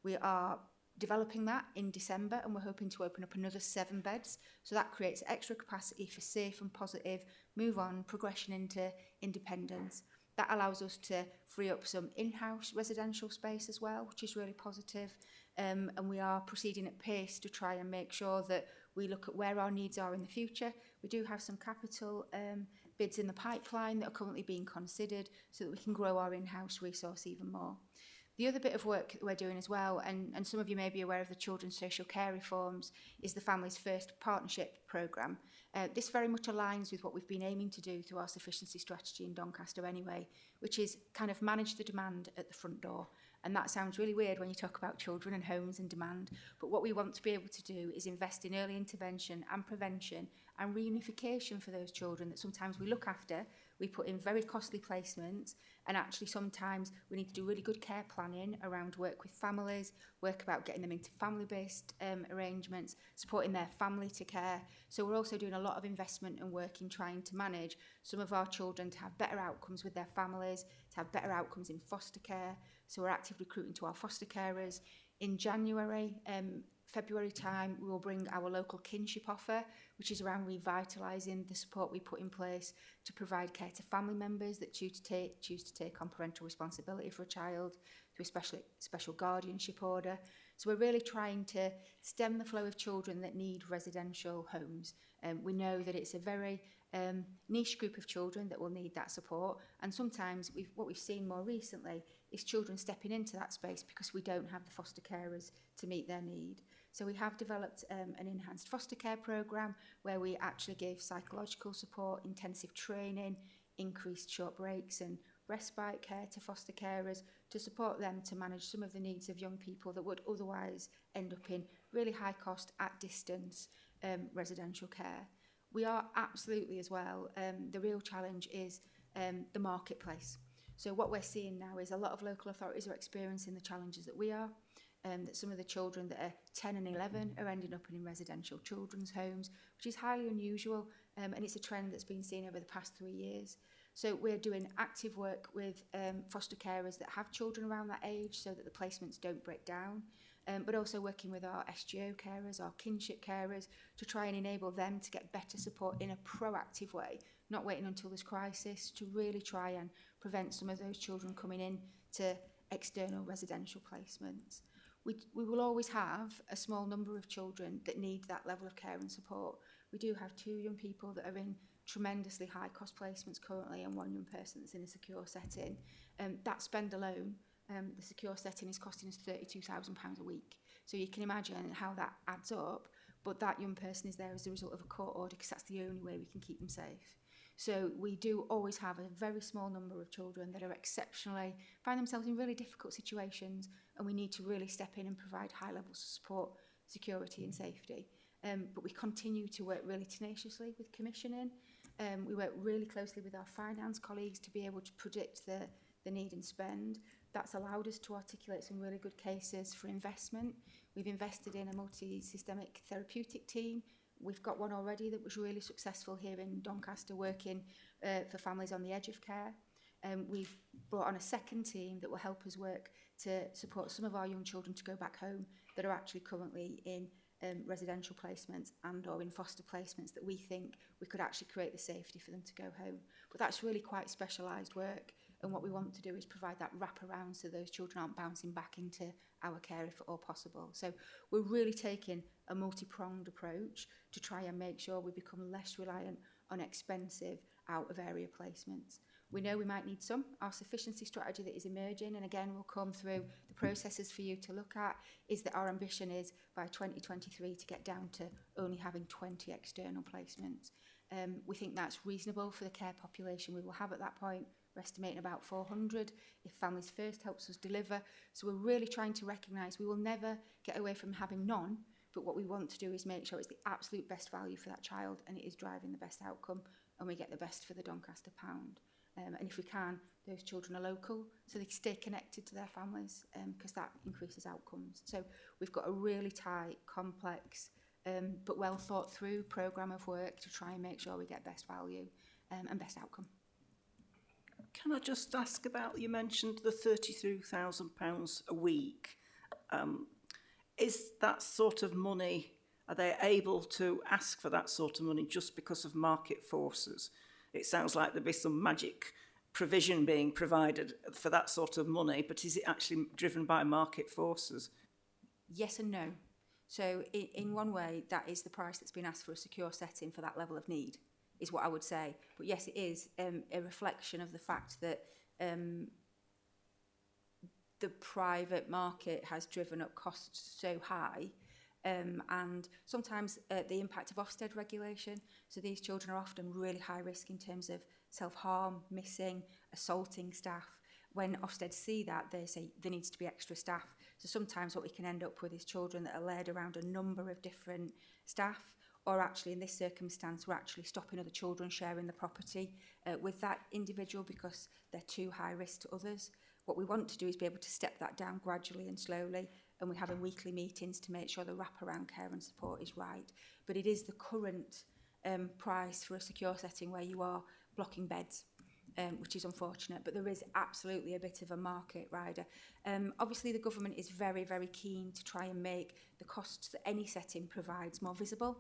We are developing that in December, and we're hoping to open up another 7 beds. So that creates extra capacity for safe and positive move on, progression into independence. That allows us to free up some in-house residential space as well, which is really positive. And we are proceeding at pace to try and make sure that We look at where our needs are in the future. We do have some capital bids in the pipeline that are currently being considered so that we can grow our in-house resource even more. The other bit of work that we're doing as well, and some of you may be aware of the Children's Social Care Reforms, is the Families First Partnership Programme. This very much aligns with what we've been aiming to do through our sufficiency strategy in Doncaster anyway, which is kind of manage the demand at the front door. And that sounds really weird when you talk about children and homes and demand, but what we want to be able to do is invest in early intervention and prevention and reunification for those children that sometimes we look after. We put in very costly placements, and actually sometimes we need to do really good care planning around work with families, work about getting them into family-based arrangements, supporting their family to care. So we're also doing a lot of investment and work in trying to manage some of our children to have better outcomes with their families, to have better outcomes in foster care. So we're actively recruiting to our foster carers. In January, February time, we will bring our local kinship offer, which is around revitalising the support we put in place to provide care to family members that choose to take on parental responsibility for a child through a special guardianship order. So we're really trying to stem the flow of children that need residential homes. We know that it's a very niche group of children that will need that support, and sometimes what we've seen more recently is children stepping into that space because we don't have the foster carers to meet their need. So we have developed an enhanced foster care programme where we actually give psychological support, intensive training, increased short breaks and respite care to foster carers to support them to manage some of the needs of young people that would otherwise end up in really high cost, at distance residential care. We are absolutely as well, the real challenge is the marketplace. So what we're seeing now is a lot of local authorities are experiencing the challenges that we are, that some of the children that are 10 and 11 are ending up in residential children's homes, which is highly unusual, and it's a trend that's been seen over the past 3 years. So we're doing active work with foster carers that have children around that age so that the placements don't break down, but also working with our SGO carers, our kinship carers, to try and enable them to get better support in a proactive way, not waiting until there's crisis, to really try and prevent some of those children coming in to external residential placements. We will always have a small number of children that need that level of care and support. We do have 2 young people that are in tremendously high cost placements currently and 1 young person that's in a secure setting. That spend alone, the secure setting is costing us £32,000 a week. So you can imagine how that adds up, but that young person is there as a result of a court order because that's the only way we can keep them safe. So we do always have a very small number of children that are find themselves in really difficult situations, and we need to really step in and provide high levels of support, security and safety. But we continue to work really tenaciously with commissioning. We work really closely with our finance colleagues to be able to predict the need and spend. That's allowed us to articulate some really good cases for investment. We've invested in a multi-systemic therapeutic team. We've got one already that was really successful here in Doncaster, working for families on the edge of care. We've brought on a second team that will help us work to support some of our young children to go back home that are actually currently in residential placements and or in foster placements that we think we could actually create the safety for them to go home. But that's really quite specialised work, and what we want to do is provide that wraparound so those children aren't bouncing back into our care if at all possible. So we're really taking a multi-pronged approach to try and make sure we become less reliant on expensive out-of-area placements. We know we might need some. Our sufficiency strategy that is emerging, and again will come through the processes for you to look at, is that our ambition is by 2023 to get down to only having 20 external placements. We think that's reasonable for the care population we will have at that point. We're estimating about 400 if Families First helps us deliver. So we're really trying to recognise we will never get away from having none, but what we want to do is make sure it's the absolute best value for that child and it is driving the best outcome and we get the best for the Doncaster pound. And if we can, those children are local, so they stay connected to their families because that increases outcomes. So we've got a really tight, complex, but well thought through programme of work to try and make sure we get best value and best outcome. Can I just ask about, you mentioned the £32,000 a week. Is that sort of money, are they able to ask for that sort of money just because of market forces? It sounds like there'd be some magic provision being provided for that sort of money, but is it actually driven by market forces? Yes and no. So in one way, that is the price that's been asked for a secure setting for that level of need, is what I would say. But yes, it is a reflection of the fact that the private market has driven up costs so high, and sometimes the impact of Ofsted regulation. So these children are often really high risk in terms of self-harm, missing, assaulting staff. When Ofsted see that, they say there needs to be extra staff. So sometimes what we can end up with is children that are laid around a number of different staff, or actually in this circumstance, we're actually stopping other children sharing the property with that individual because they're too high risk to others. What we want to do is be able to step that down gradually and slowly, and we're having weekly meetings to make sure the wraparound care and support is right. But it is the current price for a secure setting where you are blocking beds, which is unfortunate, but there is absolutely a bit of a market rider. Obviously, the government is very, very keen to try and make the costs that any setting provides more visible,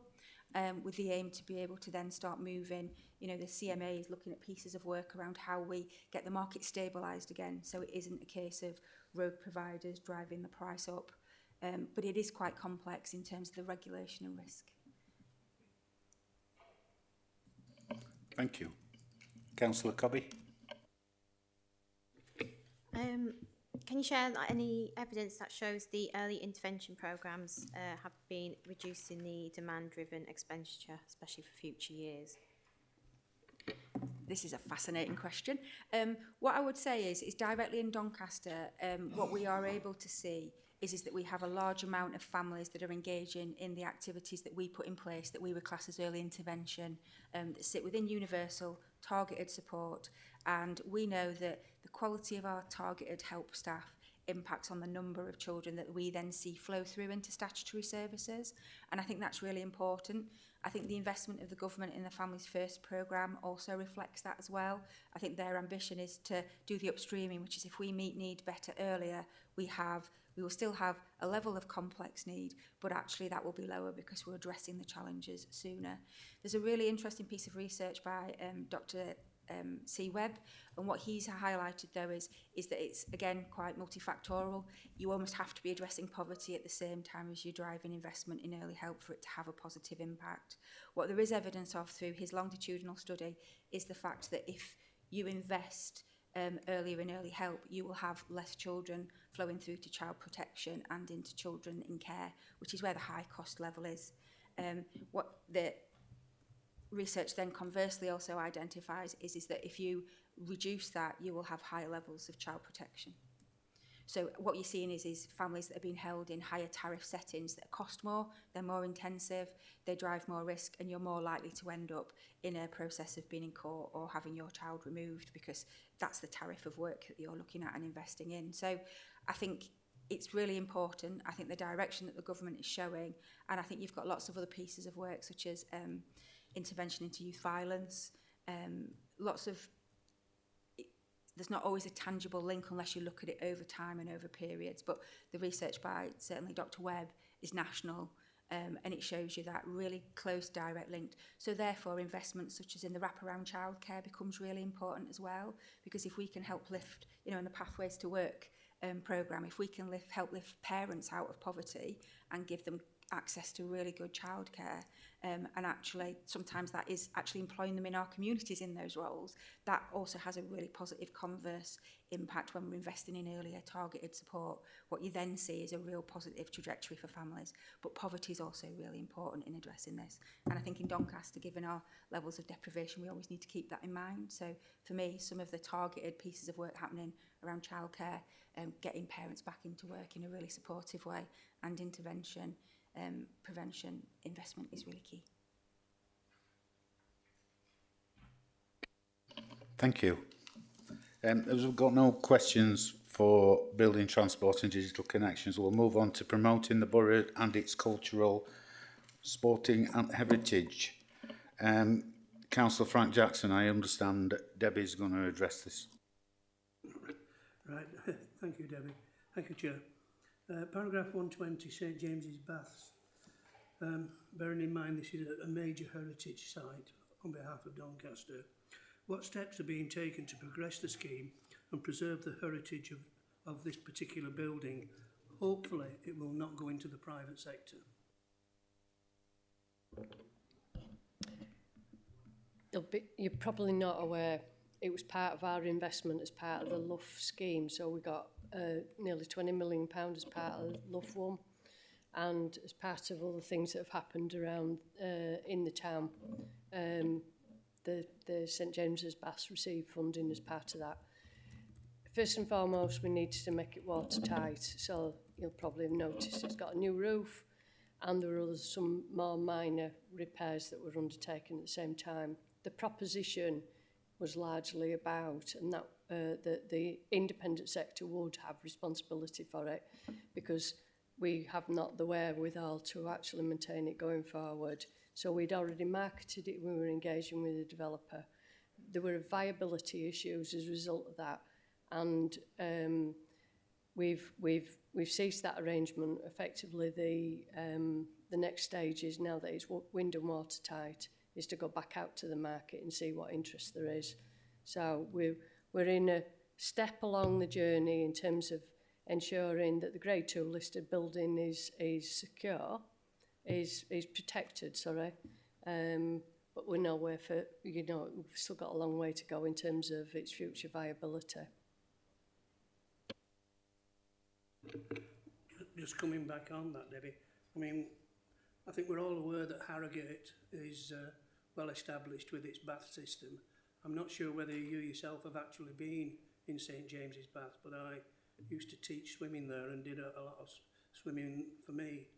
with the aim to be able to then start moving. You know, the CMA is looking at pieces of work around how we get the market stabilised again, so it isn't a case of road providers driving the price up. But it is quite complex in terms of the regulation and risk. Thank you. Councillor Cobby. Can you share any evidence that shows the early intervention programmes have been reducing the demand-driven expenditure, especially for future years? This is a fascinating question. What I would say is directly in Doncaster, what we are able to see is that we have a large amount of families that are engaging in the activities that we put in place that we would class as early intervention, that sit within universal targeted support, and we know that the quality of our targeted help staff impacts on the number of children that we then see flow through into statutory services, and I think that's really important. I think the investment of the government in the Families First programme also reflects that as well. I think their ambition is to do the upstreaming, which is if we meet need better earlier, we will still have a level of complex need, but actually that will be lower because we're addressing the challenges sooner. There's a really interesting piece of research by Dr. C. Webb, and what he's highlighted though is that it's again quite multifactorial. You almost have to be addressing poverty at the same time as you're driving investment in early help for it to have a positive impact. What there is evidence of through his longitudinal study is the fact that if you invest earlier in early help, you will have less children flowing through to child protection and into children in care, which is where the high cost level is. What the research then conversely also identifies is that if you reduce that, you will have higher levels of child protection. So what you're seeing is families that are being held in higher tariff settings that cost more, they're more intensive, they drive more risk, and you're more likely to end up in a process of being in court or having your child removed because that's the tariff of work that you're looking at and investing in. So I think it's really important. I think the direction that the government is showing, and I think you've got lots of other pieces of work such as intervention into youth violence, there's not always a tangible link unless you look at it over time and over periods, but the research by certainly Dr. Webb is national, and it shows you that really close direct link. So therefore investments such as in the wraparound childcare becomes really important as well, because if we can help lift, in the Pathways to Work programme, if we can help lift parents out of poverty and give them access to really good childcare, and actually sometimes that is actually employing them in our communities in those roles, that also has a really positive converse impact when we're investing in earlier targeted support. What you then see is a real positive trajectory for families, but poverty is also really important in addressing this, and I think in Doncaster, given our levels of deprivation, we always need to keep that in mind. So for me, some of the targeted pieces of work happening around childcare, getting parents back into work in a really supportive way, and intervention, prevention, investment is really key. Thank you. As we've got no questions for building, transport and digital connections, we'll move on to promoting the borough and its cultural, sporting and heritage. Councillor Frank Jackson, I understand Debbie's going to address this. Right, thank you, Debbie. Thank you, Chair. Paragraph 120, St James's Baths. Bearing in mind this is a major heritage site on behalf of Doncaster, what steps are being taken to progress the scheme and preserve the heritage of this particular building hopefully it will not go into the private sector. You're probably not aware, it was part of our investment as part of the LUF scheme, so we got nearly £20 million as part of LUF 1, and as part of all the things that have happened around in the town, the St James's Baths received funding as part of that. First and foremost, we needed to make it watertight, so you'll probably have noticed it's got a new roof, and there were some more minor repairs that were undertaken at the same time. The proposition was largely about, and that the independent sector would have responsibility for it, because we have not the wherewithal to actually maintain it going forward. So we'd already marketed it, we were engaging with the developer. There were viability issues as a result of that, and we've ceased that arrangement. Effectively, the next stage is, now that it's wind and watertight, is to go back out to the market and see what interest there is. So we're in a step along the journey in terms of ensuring that the Grade 2 listed building is secure, is protected, sorry. But we're nowhere for, we've still got a long way to go in terms of its future viability. Just coming back on that, Debbie, I mean, I think we're all aware that Harrogate is well established with its bath system. I'm not sure whether you yourself have actually been in St James's Bath, but I used to teach swimming there and did a lot of swimming for me.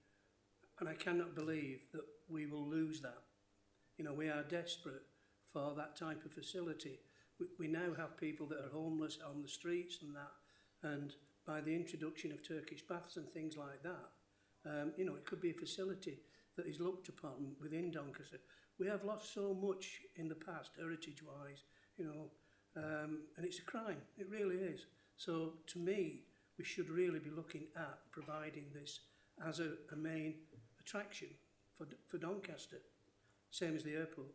And I cannot believe that we will lose that. You know, we are desperate for that type of facility. We now have people that are homeless on the streets and that, and by the introduction of Turkish baths and things like that, you know, it could be a facility that is looked upon within Doncaster. We have lost so much in the past, heritage-wise, you know, and it's a crime, it really is. So to me, we should really be looking at providing this as a main attraction for Doncaster, same as the airport.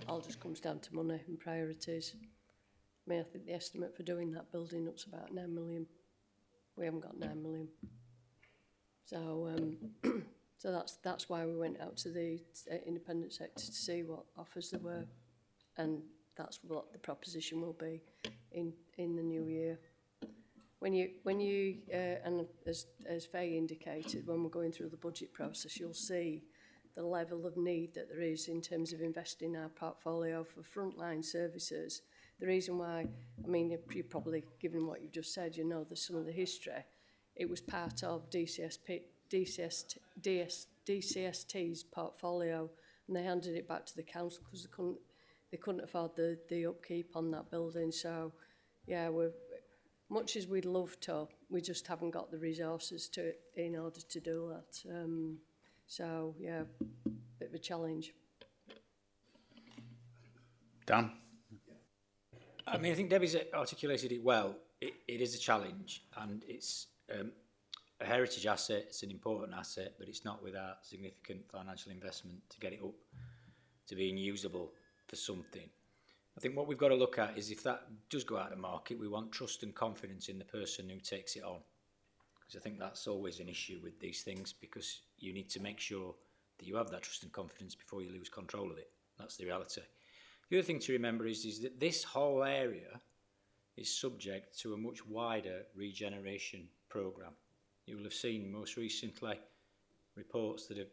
All just comes down to money and priorities. I mean, I think the estimate for doing that building up's about 9 million. We haven't got 9 million. So, so that's why we went out to the independent sector to see what offers there were, and that's what the proposition will be in the new year. When you and as Faye indicated, when we're going through the budget process, you'll see the level of need that there is in terms of investing in our portfolio for frontline services. The reason why, I mean, you're probably, given what you've just said, you know, there's some of the history. It was part of DCST's portfolio, and they handed it back to the council because they couldn't afford the upkeep on that building. So, yeah, we're, much as we'd love to, we just haven't got the resources in order to do that. So, yeah, bit of a challenge. Dan? I mean, I think Debbie's articulated it well. It is a challenge, and it's a heritage asset. It's an important asset, but it's not without significant financial investment to get it up to being usable for something. I think what we've got to look at is if that does go out of market, we want trust and confidence in the person who takes it on. Because I think that's always an issue with these things, because you need to make sure that you have that trust and confidence before you lose control of it. That's the reality. The other thing to remember is that this whole area is subject to a much wider regeneration programme. You will have seen most recently reports that have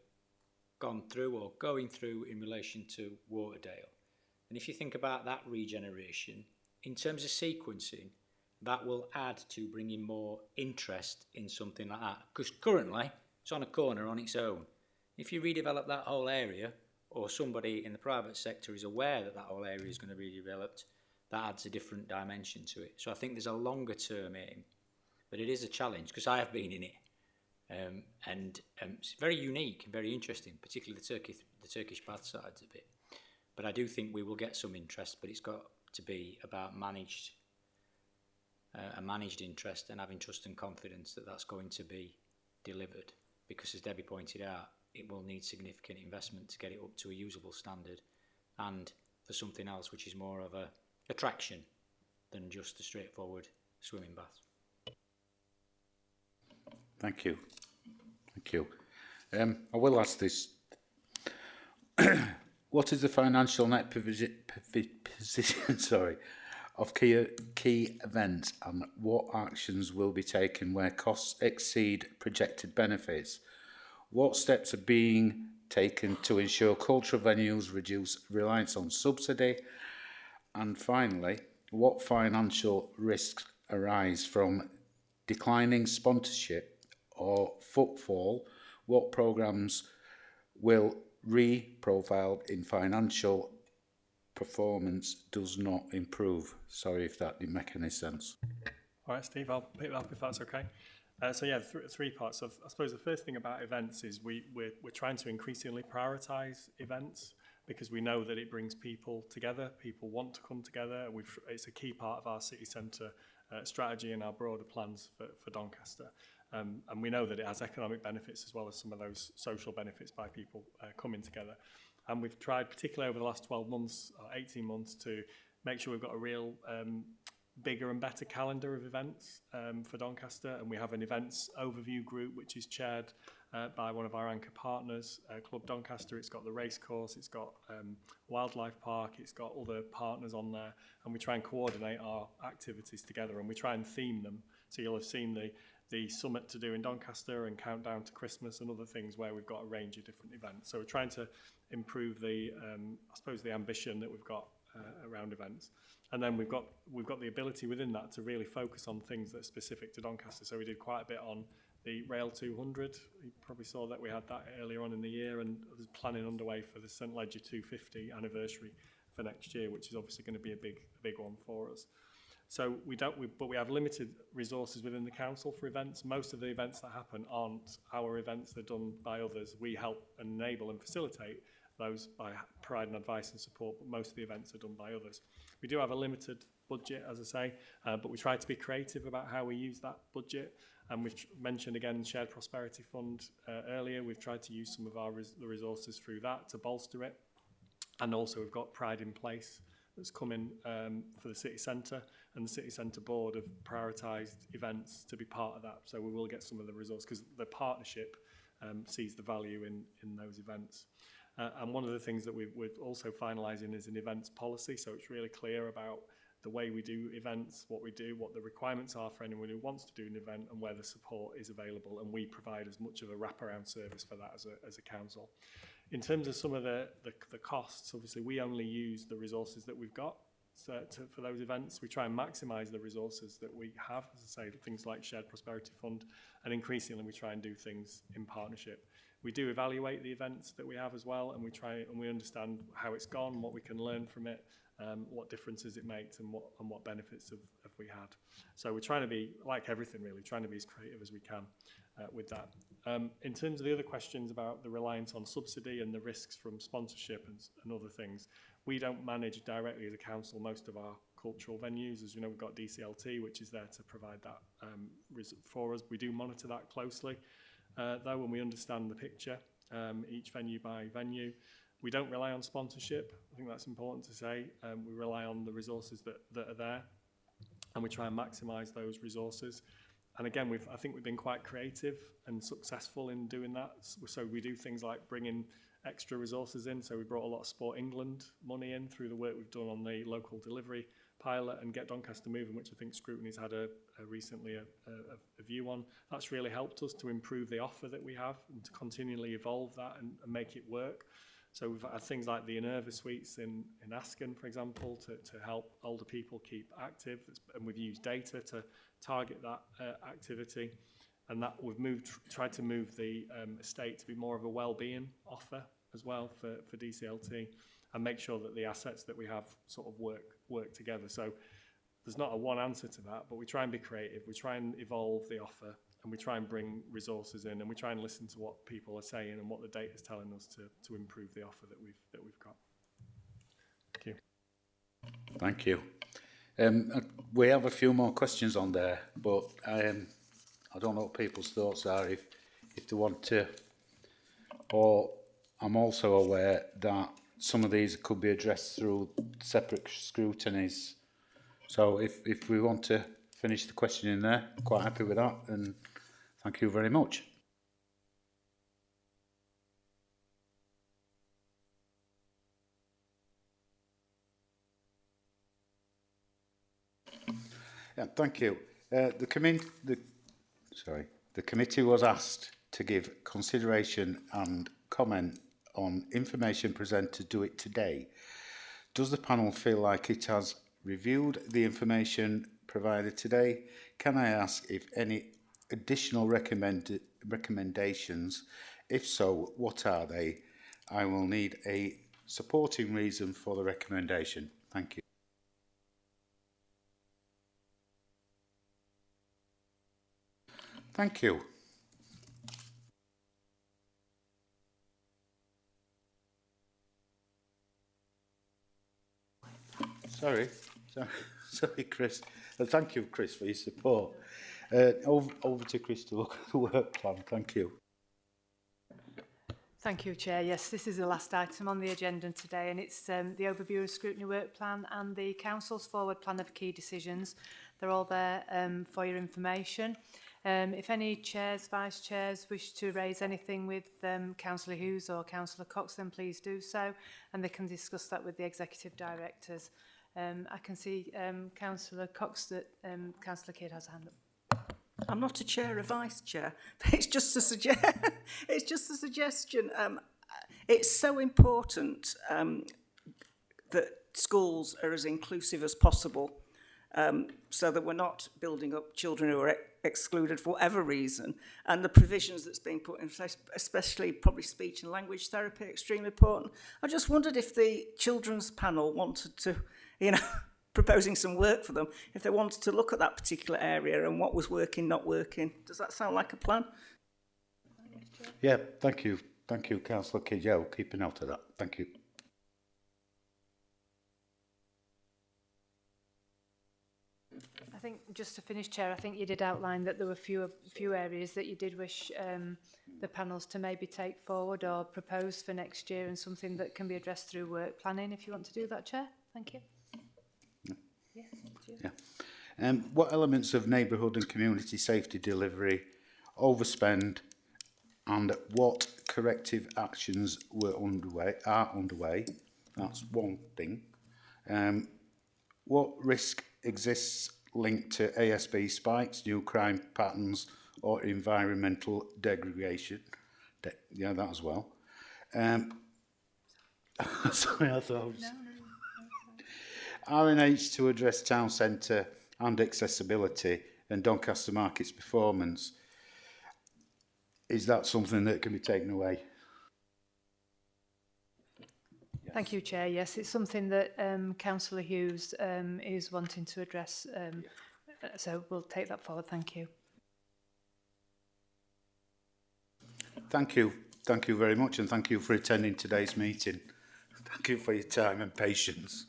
gone through or going through in relation to Waterdale. And if you think about that regeneration, in terms of sequencing, that will add to bringing more interest in something like that. Because currently, it's on a corner on its own. If you redevelop that whole area, or somebody in the private sector is aware that that whole area is going to be redeveloped, that adds a different dimension to it. So I think there's a longer term aim, but it is a challenge, because I have been in it. And it's very unique and very interesting, particularly the Turkish bath sides of it. But I do think we will get some interest, but it's got to be about a managed interest, and having trust and confidence that that's going to be delivered. Because as Debbie pointed out, it will need significant investment to get it up to a usable standard, and for something else which is more of a attraction than just a straightforward swimming bath. Thank you. Thank you. I will ask this. What is the financial net position, sorry, of key events, and what actions will be taken where costs exceed projected benefits? What steps are being taken to ensure cultural venues reduce reliance on subsidy? And finally, what financial risks arise from declining sponsorship or footfall? What programmes will re-profile in financial performance does not improve? Sorry if that didn't make any sense. All right, Steve, I'll pick that up if that's okay. So yeah, three parts. Of, I suppose the first thing about events is we're trying to increasingly prioritise events because we know that it brings people together. People want to come together. It's a key part of our city centre strategy and our broader plans for Doncaster. And we know that it has economic benefits as well as some of those social benefits by people coming together. And we've tried, particularly over the last 12 months, or 18 months, to make sure we've got a real bigger and better calendar of events for Doncaster. And we have an events overview group, which is chaired by one of our anchor partners, Club Doncaster. It's got the racecourse, it's got wildlife park, it's got other partners on there. And we try and coordinate our activities together, and we try and theme them. So you'll have seen the summit to do in Doncaster and countdown to Christmas and other things where we've got a range of different events. So we're trying to improve the, I suppose, the ambition that we've got around events. And then we've got the ability within that to really focus on things that are specific to Doncaster. So we did quite a bit on the Rail 200. You probably saw that we had that earlier on in the year, and there's planning underway for the St Ledger 250 anniversary for next year, which is obviously going to be a big one for us. So but we have limited resources within the council for events. Most of the events that happen aren't our events, they're done by others. We help and enable and facilitate those by providing advice and support, but most of the events are done by others. We do have a limited budget, as I say, but we try to be creative about how we use that budget. And we've mentioned again Shared Prosperity Fund earlier. We've tried to use some of the resources through that to bolster it. And also we've got Pride in Place that's coming for the city centre, and the city centre board have prioritised events to be part of that. So we will get some of the resources because the partnership sees the value in those events. And one of the things that we're also finalising is an events policy. So it's really clear about the way we do events, what we do, what the requirements are for anyone who wants to do an event, and where the support is available. And we provide as much of a wraparound service for that as a council. In terms of some of the costs, obviously we only use the resources that we've got. So for those events, we try and maximise the resources that we have, as I say, things like Shared Prosperity Fund, and increasingly we try and do things in partnership. We do evaluate the events that we have as well, and we understand how it's gone, what we can learn from it, what differences it makes, and what benefits have we had. So we're trying to be, like everything really, trying to be as creative as we can with that. In terms of the other questions about the reliance on subsidy and the risks from sponsorship and other things, we don't manage directly as a council most of our cultural venues. As you know, we've got DCLT, which is there to provide that for us. We do monitor that closely, though, when we understand the picture, each venue by venue. We don't rely on sponsorship. I think that's important to say. We rely on the resources that are there, and we try and maximise those resources. And again, I think we've been quite creative and successful in doing that. So we do things like bringing extra resources in. So we brought a lot of Sport England money in through the work we've done on the local delivery pilot and Get Doncaster Moving, which I think Scrutiny's had recently a view on. That's really helped us to improve the offer that we have and to continually evolve that and make it work. So we've had things like the Enerva suites in Asken, for example, to help older people keep active. And we've used data to target that activity. And that we've tried to move the estate to be more of a well-being offer as well for DCLT, and make sure that the assets that we have sort of work together. So there's not a one answer to that, but we try and be creative. We try and evolve the offer, and we try and bring resources in, and we try and listen to what people are saying and what the data is telling us to improve the offer that we've got. Thank you. Thank you. We have a few more questions on there, but I don't know what people's thoughts are if they want to. Or I'm also aware that some of these could be addressed through separate scrutinies. So if we want to finish the question in there, quite happy with that. And Thank you very much. Yeah, thank you. The committee was asked to give consideration and comment on information presented to it today. Does the panel feel like it has reviewed the information provided today? Can I ask if any additional recommendations? If so, what are they? I will need a supporting reason for the recommendation. Thank you. Thank you. Sorry, Chris. Thank you, Chris, for your support. Over to Chris to look at the work plan. Thank you. Thank you, Chair. Yes, this is the last item on the agenda today, and it's the overview of scrutiny work plan and the Council's forward plan of key decisions. They're all there for your information. If any chairs, vice chairs wish to raise anything with Councillor Hughes or Councillor Cox, then please do so, and they can discuss that with the executive directors. I can see Councillor Cox that Councillor Kidd has a hand up. I'm not a chair, a vice chair. It's just a it's just a suggestion. It's so important that schools are as inclusive as possible, so that we're not building up children who are excluded for whatever reason. And the provisions that's being put in place, especially probably speech and language therapy, extremely important. I just wondered if the children's panel wanted to, proposing some work for them, if they wanted to look at that particular area and what was working, not working. Does that sound like a plan? Yeah, thank you. Thank you, Councillor Kidd. Yeah, we'll keep a note of that. Thank you. I think, just to finish, Chair, I think you did outline that there were few areas that you did wish the panels to maybe take forward or propose for next year, and something that can be addressed through work planning, if you want to do that, Chair. Thank you. Yes, yeah. What elements of neighbourhood and community safety delivery overspend, and what corrective actions are underway? That's one thing. What risk exists linked to ASB spikes, new crime patterns, or environmental degradation? Yeah, that as well. Sorry, I thought I was... R&H to address town centre and accessibility and Doncaster Market's performance. Is that something that can be taken away? Yes. Thank you, Chair. Yes, it's something that Councillor Hughes is wanting to address. So we'll take that forward. Thank you. Thank you. Thank you very much, and thank you for attending today's meeting. Thank you for your time and patience.